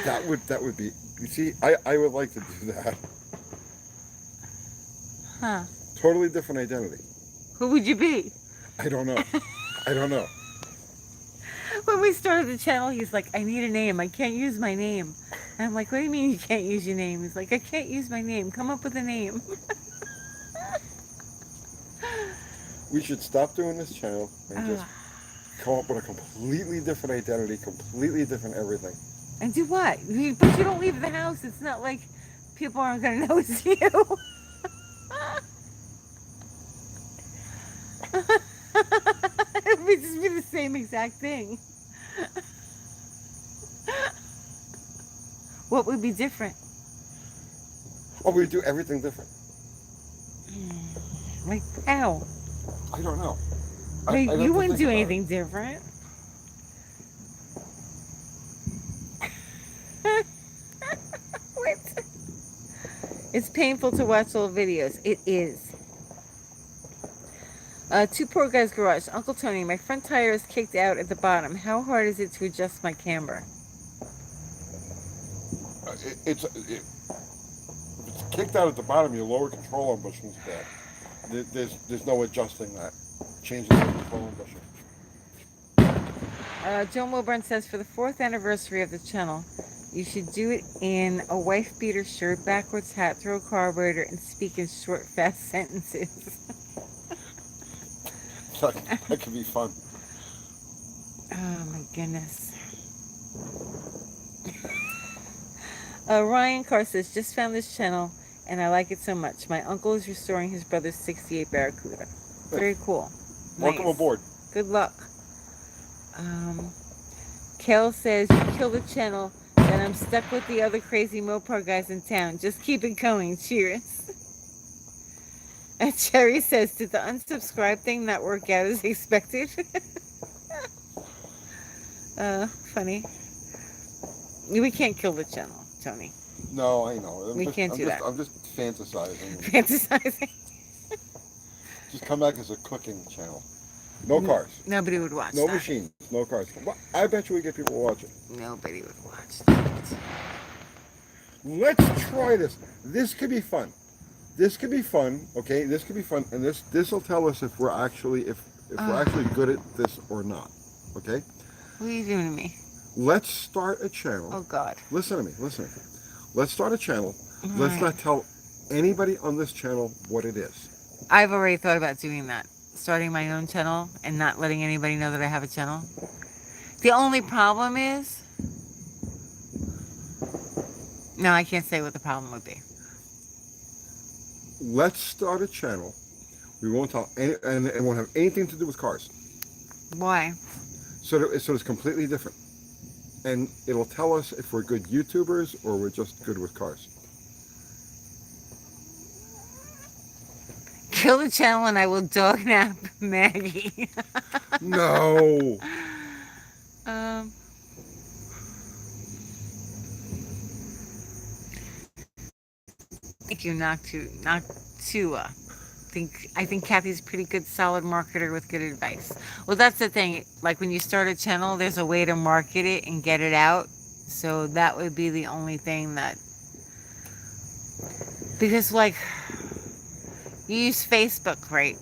That would be. You see, I would like to do that. Huh. Totally different identity. Who would you be? I don't know. I don't know. When we started the channel, he's like, I need a name. I can't use my name. And I'm like, what do you mean you can't use your name? He's like, I can't use my name. Come up with a name. We should stop doing this channel and just come up with a completely different identity, completely different everything. And do what? But you don't leave the house. It's not like people aren't going to know it's you. It would just be the same exact thing. What would be different? Oh, we do everything different. Like how? I don't know. Like, I'd have you to wouldn't think do about it. anything different. What? It's painful to watch old videos. It is. Two Poor Guys Garage. Uncle Tony, my front tire is kicked out at the bottom. How hard is it to adjust my camber? If it's kicked out at the bottom, your lower control arm bushing's bad. There's no adjusting that. Changing the control arm bushing. Joan Wilburn says, for the 4th anniversary of the channel, you should do it in a wife beater shirt, backwards hat, throw a carburetor, and speak in short, fast sentences. That could be fun. Oh my goodness. Ryan Carr says, just found this channel and I like it so much. My uncle is restoring his brother's 68 Barracuda. Very cool. Welcome Nice. aboard. Good luck. Kel says, you kill the channel and I'm stuck with the other crazy Mopar guys in town. Just keep it going. Cheers. And Cherry says, did the unsubscribe thing not work out as expected? Funny. We can't kill the channel, Tony. No, I know. We can't do that. I'm just fantasizing. Fantasizing. Just come back as a cooking channel. No cars. Nobody would watch No that. machines. No cars. Well, I bet you we get people watching. Nobody would watch that. Let's try this. This could be fun. This could be fun. Okay, this could be fun, and this will tell us if we're actually we're actually good at this or not. Okay. What are you doing to me? Let's start a channel. Oh God. Listen to me. Listen to me. Let's start a channel. Let's Right. not tell anybody on this channel what it is. I've already thought about doing that. Starting my own channel and not letting anybody know that I have a channel. The only problem is... No, I can't say what the problem would be. Let's start a channel. We won't tell any, and it won't have anything to do with cars. Why? So it's completely different. And it'll tell us if we're good YouTubers or we're just good with cars. Kill the channel and I will dog nap Maggie. No. Thank you, Noctua. I think Kathy's a pretty good, solid marketer with good advice. Well, that's the thing. Like when you start a channel, there's a way to market it and get it out. So that would be the only thing that, because like you use Facebook, right,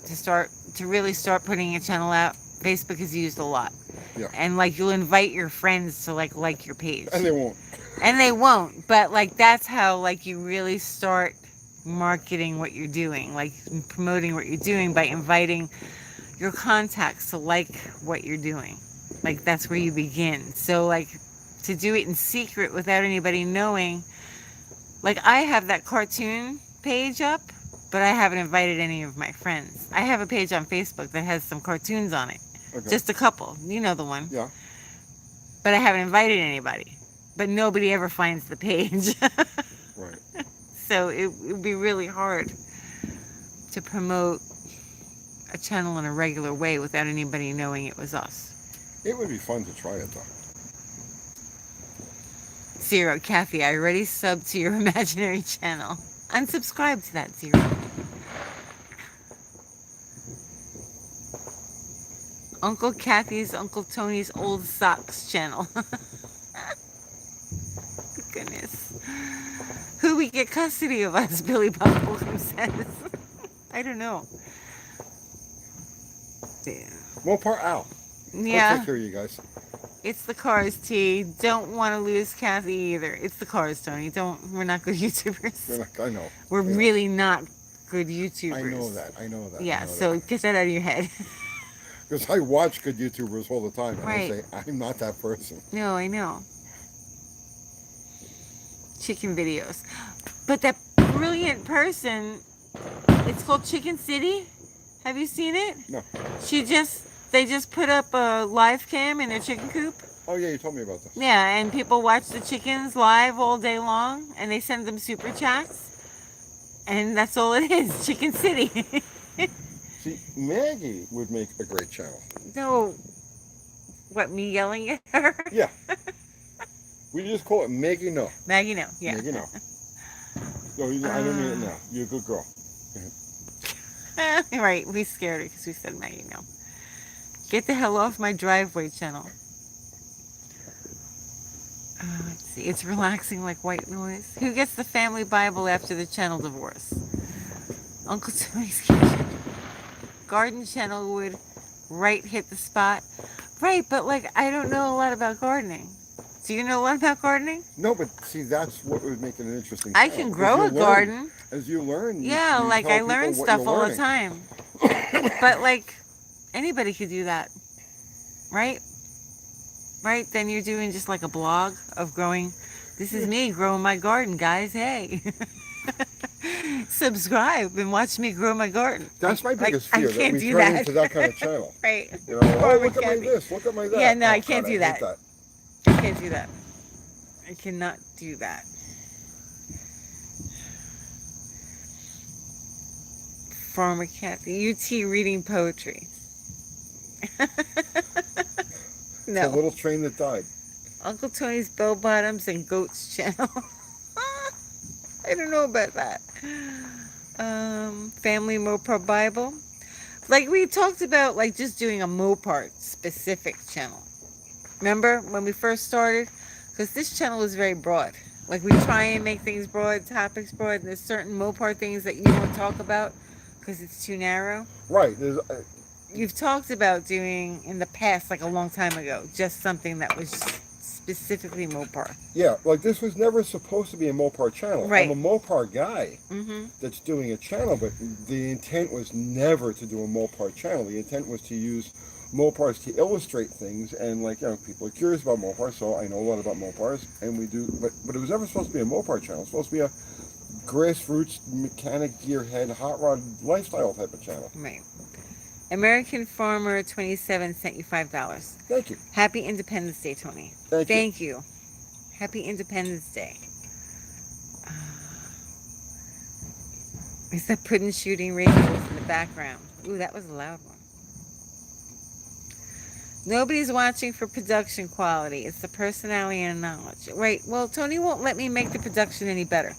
to really start putting your channel out. Facebook is used a lot. Yeah. And like you'll invite your friends to like your page. And they won't. And they won't, but like that's how like you really start marketing what you're doing, like promoting what you're doing by inviting your contacts to like what you're doing. Like that's where you begin. So like to do it in secret without anybody knowing, like I have that cartoon page up, but I haven't invited any of my friends. I have a page on Facebook that has some cartoons on it. Okay. Just a couple. You know the one. Yeah. But I haven't invited anybody. But nobody ever finds the page. Right. So it would be really hard to promote a channel in a regular way without anybody knowing it was us. It would be fun to try it though. Zero, Kathy, I already subbed to your imaginary channel. Unsubscribe to that, Zero. Uncle Kathy's, Uncle Tony's Old Socks channel. Goodness. Who we get custody of us, Billy Bob Holcomb says. I don't know. Yeah. Mopar Al. I'll Yeah. take care of you guys. It's the cars, T. Don't want to lose Kathy either. It's the cars, Tony. We're not good YouTubers. I know. We're Yeah. really not good YouTubers. I know that. I know that. Yeah, so get that out of your head. Because I watch good YouTubers all the time, and Right. I say, I'm not that person. No, I know. Chicken videos. But that brilliant person, it's called Chicken City. Have you seen it? No. They just put up a live cam in their chicken coop. Oh, yeah, you told me about this. Yeah, and people watch the chickens live all day long, and they send them super chats. And that's all it is, Chicken City. See, Maggie would make a great channel. No, what, me yelling at her? Yeah. We just call it Maggie No. Maggie, no, yeah. Maggie No. No, I don't mean it now. You're a good girl. Right, we scared her because we said Maggie, no. Get the hell off my driveway channel. Let's see, it's relaxing like white noise. Who gets the family Bible after the channel divorce? Uncle Tony's kitchen. Garden channel would hit the spot. Right, but like I don't know a lot about gardening. Do you know a lot about gardening? No, but see, that's what would make it an interesting I channel, can 'cause grow you'll a learn. garden. As you learn, Yeah, you like tell I people learn what stuff you're all the learning. time. But like anybody could do that. Right? Right? Then you're doing just like a blog of growing. This is me growing my garden, guys. Hey. Subscribe and watch me grow my garden. That's my biggest I fear, that can't we do turn that. into that kind of channel. Right. You know, oh, Farmer look at my Kathy. this, look at my that. Yeah, no, Oh, I can't God, do I hate that. I can't do that. I cannot do that. Farmer Kathy, UT reading poetry. It's a No. little train that died. Uncle Tony's Bell Bottoms and Goats channel. I don't know about that. Family Mopar Bible. Like we talked about like just doing a Mopar specific channel. Remember when we first started? Because this channel is very broad. Like we try and make things broad, topics broad, and there's certain Mopar things that you don't talk about because it's too narrow. Right. You've talked about doing in the past, like a long time ago, just something that was specifically Mopar. Yeah, like this was never supposed to be a Mopar channel. Right. I'm a Mopar guy Mm-hmm. that's doing a channel, but the intent was never to do a Mopar channel. The intent was to use Mopars to illustrate things, and like, you know, people are curious about Mopars, so I know a lot about Mopars, and we do, but it was never supposed to be a Mopar channel. It's supposed to be a grassroots mechanic gearhead hot rod lifestyle type of channel. Right. American Farmer 27 sent you $5. Thank you. Happy Independence Day, Tony. Thank you. Thank you. Happy Independence Day. Is that pudding shooting radios in the background? Ooh, that was a loud one. Nobody's watching for production quality. It's the personality and knowledge. Right. Well, Tony won't let me make the production any better.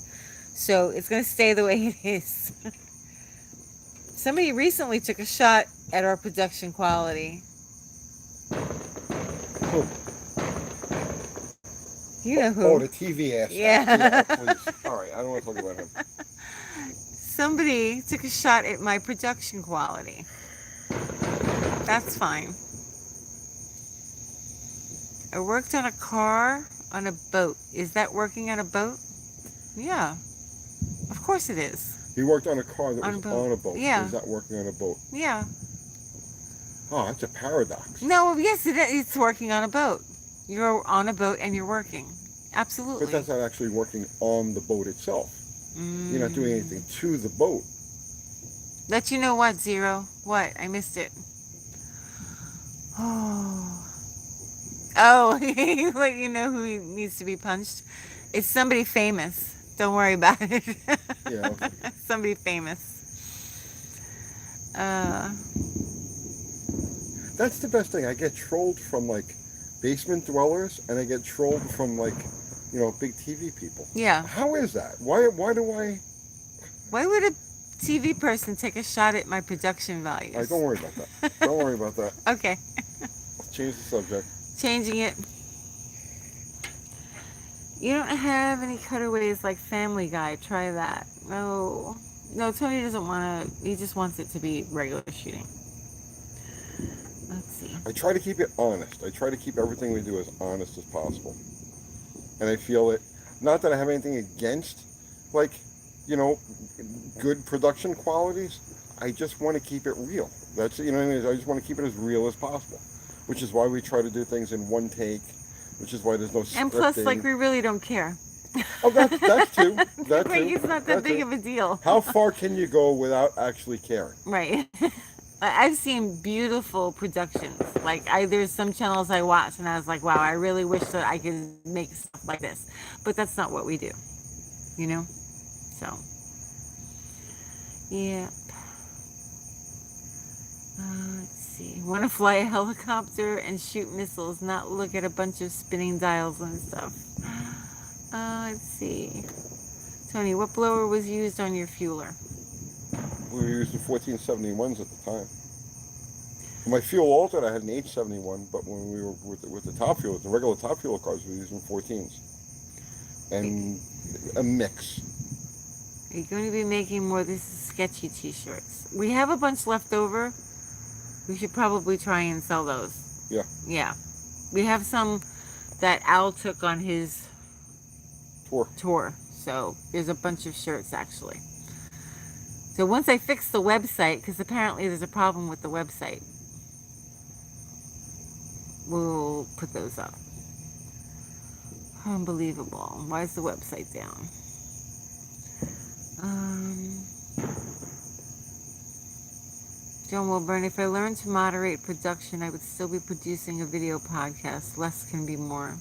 So it's going to stay the way it is. Somebody recently took a shot at our production quality. Who? You know who. Oh, the TV ass. Yeah. Please. All right, I don't want to talk about him. Somebody took a shot at my production quality. That's fine. I worked on a car on a boat. Is that working on a boat? Yeah. Of course it is. He worked on a car that On a was boat. on a boat. Yeah. He's not working on a boat. Yeah. Oh, that's a paradox. No, yes, it's working on a boat. You're on a boat and you're working. Absolutely. But that's not actually working on the boat itself. You're not doing anything to the boat. Let you know what, Zero? What? I missed it. Oh. Oh, let you know who needs to be punched. It's somebody famous. Don't worry about it. Yeah. Somebody famous. That's the best thing. I get trolled from like basement dwellers, and I get trolled from like, big TV people. Yeah. How is that? Why do I? Why would a TV person take a shot at my production values? All right, don't worry about that. Don't worry about that. Okay. Let's change the subject. Changing it. You don't have any cutaways like Family Guy. Try that. No, Tony doesn't want to. He just wants it to be regular shooting. Let's see. I try to keep it honest. I try to keep everything we do as honest as possible. And I feel it. Not that I have anything against, like, good production qualities. I just want to keep it real. That's what I mean. I just want to keep it as real as possible, which is why we try to do things in one take. Which is why there's no scripting. And plus, like, we really don't care. Oh, that's too. That Like, too. it's not that big of a deal. How far can you go without actually caring? Right. I've seen beautiful productions. Like, there's some channels I watch, and I was like, wow, I really wish that I could make stuff like this. But that's not what we do. So, yeah. Let's see. Want to fly a helicopter and shoot missiles, not look at a bunch of spinning dials and stuff. Let's see. Tony, what blower was used on your fueler? We were using 1471s at the time. When my fuel altered, I had an H71, but when we were with the top fuel, the regular top fuel cars, we were using 14s. And a mix. Are you going to be making more This Is Sketchy t-shirts? We have a bunch left over. We should probably try and sell those. Yeah. Yeah. We have some that Al took on his tour. So there's a bunch of shirts actually. So once I fix the website, because apparently there's a problem with the website, we'll put those up. Unbelievable. Why is the website down? John Wilburn, if I learned to moderate production, I would still be producing a video podcast. Less can be more.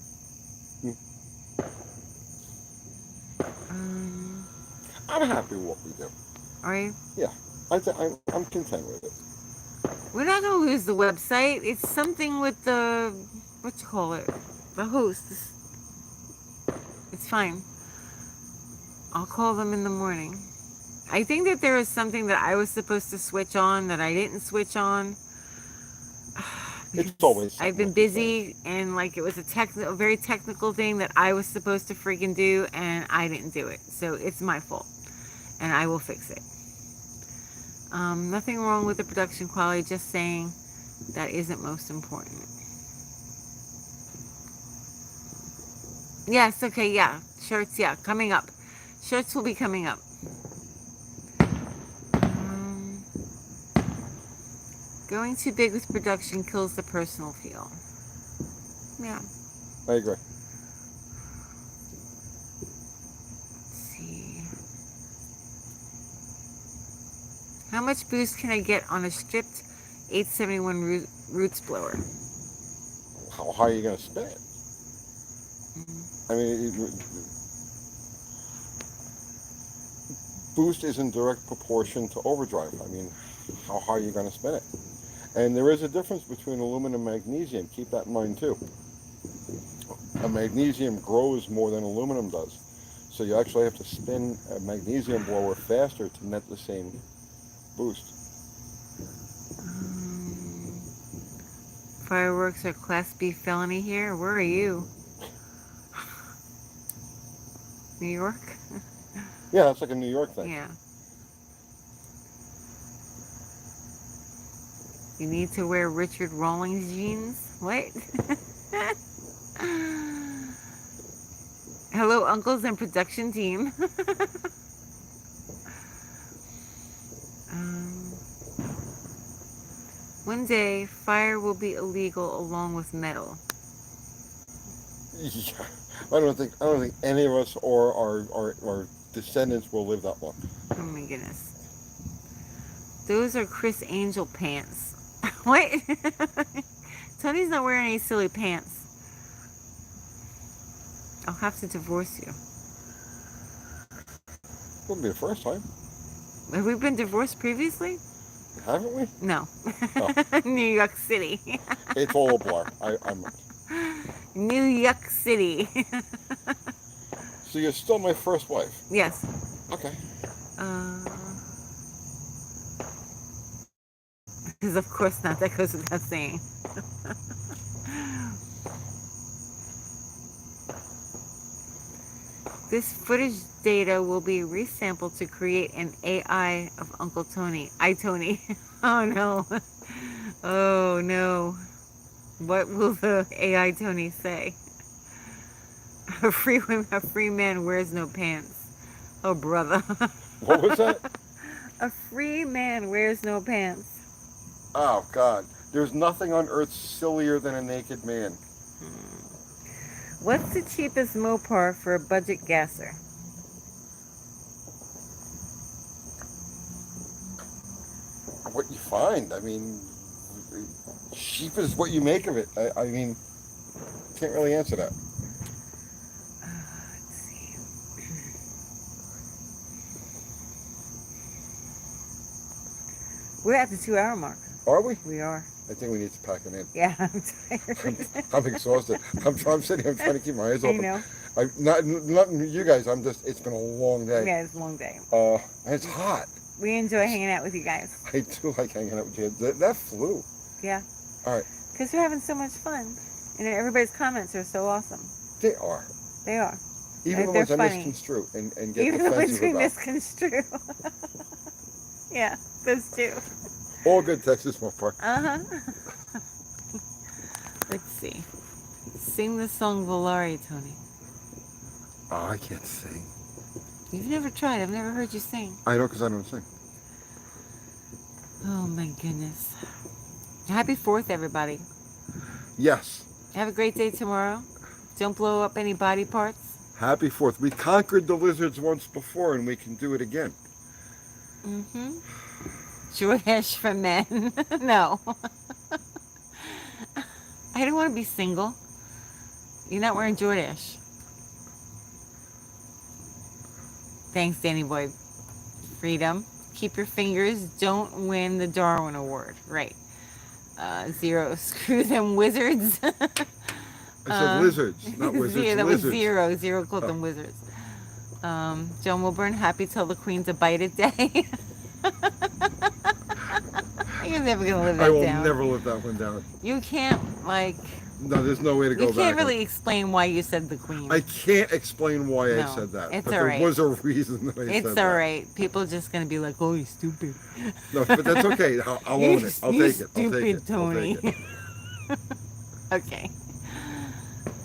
I'm happy with what we do. Are you? Yeah, I'm content with it. We're not going to lose the website. It's something with the, the host. It's fine. I'll call them in the morning. I think that there was something that I was supposed to switch on that I didn't switch on. It's always. I've been busy, and like it was a very technical thing that I was supposed to freaking do, and I didn't do it. So it's my fault, and I will fix it. Nothing wrong with the production quality. Just saying that isn't most important. Yes. Okay. Yeah. Shirts. Yeah. Coming up. Shirts will be coming up. Going too big with production kills the personal feel. Yeah. I agree. Let's see. How much boost can I get on a stripped 871 Roots blower? How high are you going to spin it? I mean, boost is in direct proportion to overdrive. I mean, how high are you going to spin it? And there is a difference between aluminum and magnesium. Keep that in mind too. A magnesium grows more than aluminum does. So you actually have to spin a magnesium blower faster to net the same boost. Fireworks are Class B felony here. Where are you? New York? Yeah, that's like a New York thing. Yeah. You need to wear Richard Rawlings jeans? What? Hello, uncles and production team. One day, fire will be illegal along with metal. Yeah, I don't think any of us or our descendants will live that long. Oh my goodness. Those are Chris Angel pants. What? Tony's not wearing any silly pants. I'll have to divorce you. Wouldn't be the first time, Have we been divorced previously? haven't we? No. Oh. New York City. It's all a blur. I'm. New York City. So you're still my first wife. Yes. Okay. Because of course not. That goes without saying. This footage data will be resampled to create an AI of Uncle Tony. iTony. Oh no. Oh no. What will the AI Tony say? A free man wears no pants. Oh brother. What was that? A free man wears no pants. Oh God. There's nothing on earth sillier than a naked man. What's the cheapest Mopar for a budget gasser? What you find. I mean, cheap is what you make of it. I mean, can't really answer that. Let's see. We're at the 2-hour mark. Are we? We are. I think we need to pack them in. Yeah, I'm tired. I'm exhausted. I'm sitting. I'm trying to keep my eyes I open. know. Not you guys. It's been a long day. Yeah, it's a long day. And it's hot. We enjoy hanging out with you guys. I do like hanging out with you. That flew. Yeah. All right. Because we're having so much fun. And everybody's comments are so awesome. They are. They are. Even the They're ones I funny. misconstrue and get Even the ones defensive we about. misconstrue. Yeah, those two. All good Texas Mopar. Uh-huh. Let's see. Sing the song Volare, Tony. Oh, I can't sing. You've never tried. I've never heard you sing. I know because I don't sing. Oh my goodness. Happy 4th, everybody. Yes. Have a great day tomorrow. Don't blow up any body parts. Happy 4th. We conquered the lizards once before and we can do it again. Mm-hmm. Jordache for men. No. I don't want to be single. You're not wearing Jordache. Thanks, Danny Boy. Freedom. Keep your fingers. Don't win the Darwin Award. Right. 0. Screw them wizards. I said lizards, not wizards. Yeah, that lizards. was 0. 0 called them wizards. John Wilburn, happy till the Queen's a bited day. You're never going to live that down. I will never live that one down. You can't, No, there's no way to go you back. can't really explain why you said the Queen. I can't explain why I No, said that. it's but all there right. was a reason that I said that. It's all right. People are just going to be like, oh, you're stupid. No, but that's okay. I'll own it. I'll You take it. I'll take it. stupid Tony. I'll take it. Okay.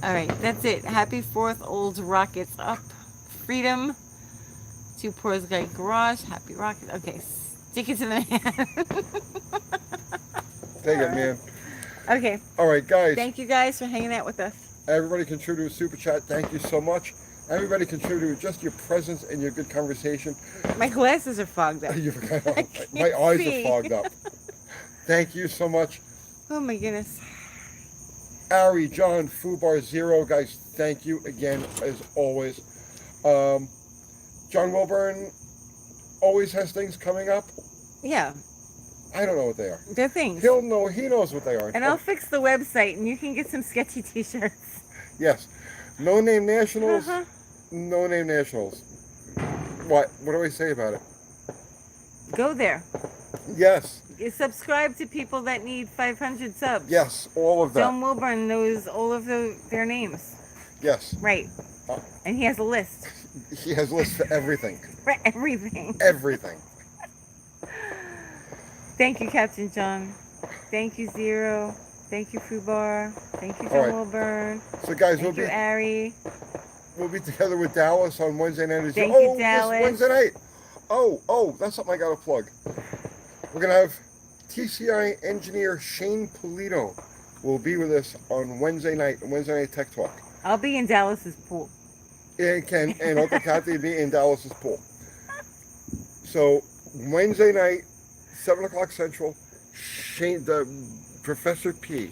All right, that's it. Happy 4th, old rockets up. Freedom. 2 Pours Guy Garage. Happy rockets. Okay, stick it to the man. Take it, man. Okay. All right, guys. Thank you guys for hanging out with us. Everybody contributed to Super Chat. Thank you so much. Everybody contributed just your presence and your good conversation. My glasses are fogged up. My eyes see. are fogged up. Thank you so much. Oh my goodness. Ari, John, Fubar Zero, guys, thank you again as always. John Wilburn always has things coming up. Yeah, I don't know what they are. they're things. He knows what they are. And I'll fix the website and you can get some sketchy t-shirts. Yes. No Name Nationals. Uh-huh. No Name Nationals. What? What do I say about it? Go there. Yes. You subscribe to people that need 500 subs. Yes. All of that. John Wilburn knows all of their names. Yes. Right. Uh, And he has a list He has lists for everything. for everything. Everything. Thank you, Captain John. Thank you, Zero. Thank you, Fubar. Thank you, All John right. Wilburn. So guys, Thank you, Ari. we'll be together with Dallas on Wednesday night. Thank you, This Dallas. Wednesday night. Oh, that's something I gotta plug. We're gonna have TCI engineer Shane Polito will be with us on Wednesday night Tech Talk. I'll be in Dallas's pool. And Uncle Kathy will be in Dallas's pool. So Wednesday night, 7 o'clock Central, Shane, the Professor P,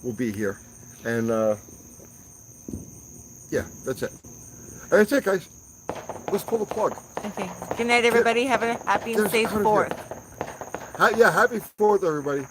will be here, and yeah, that's it. And that's it, guys. Let's pull the plug. Okay. Good night, everybody. Have a happy and There's safe kind of 4th. Yeah, happy 4th, everybody.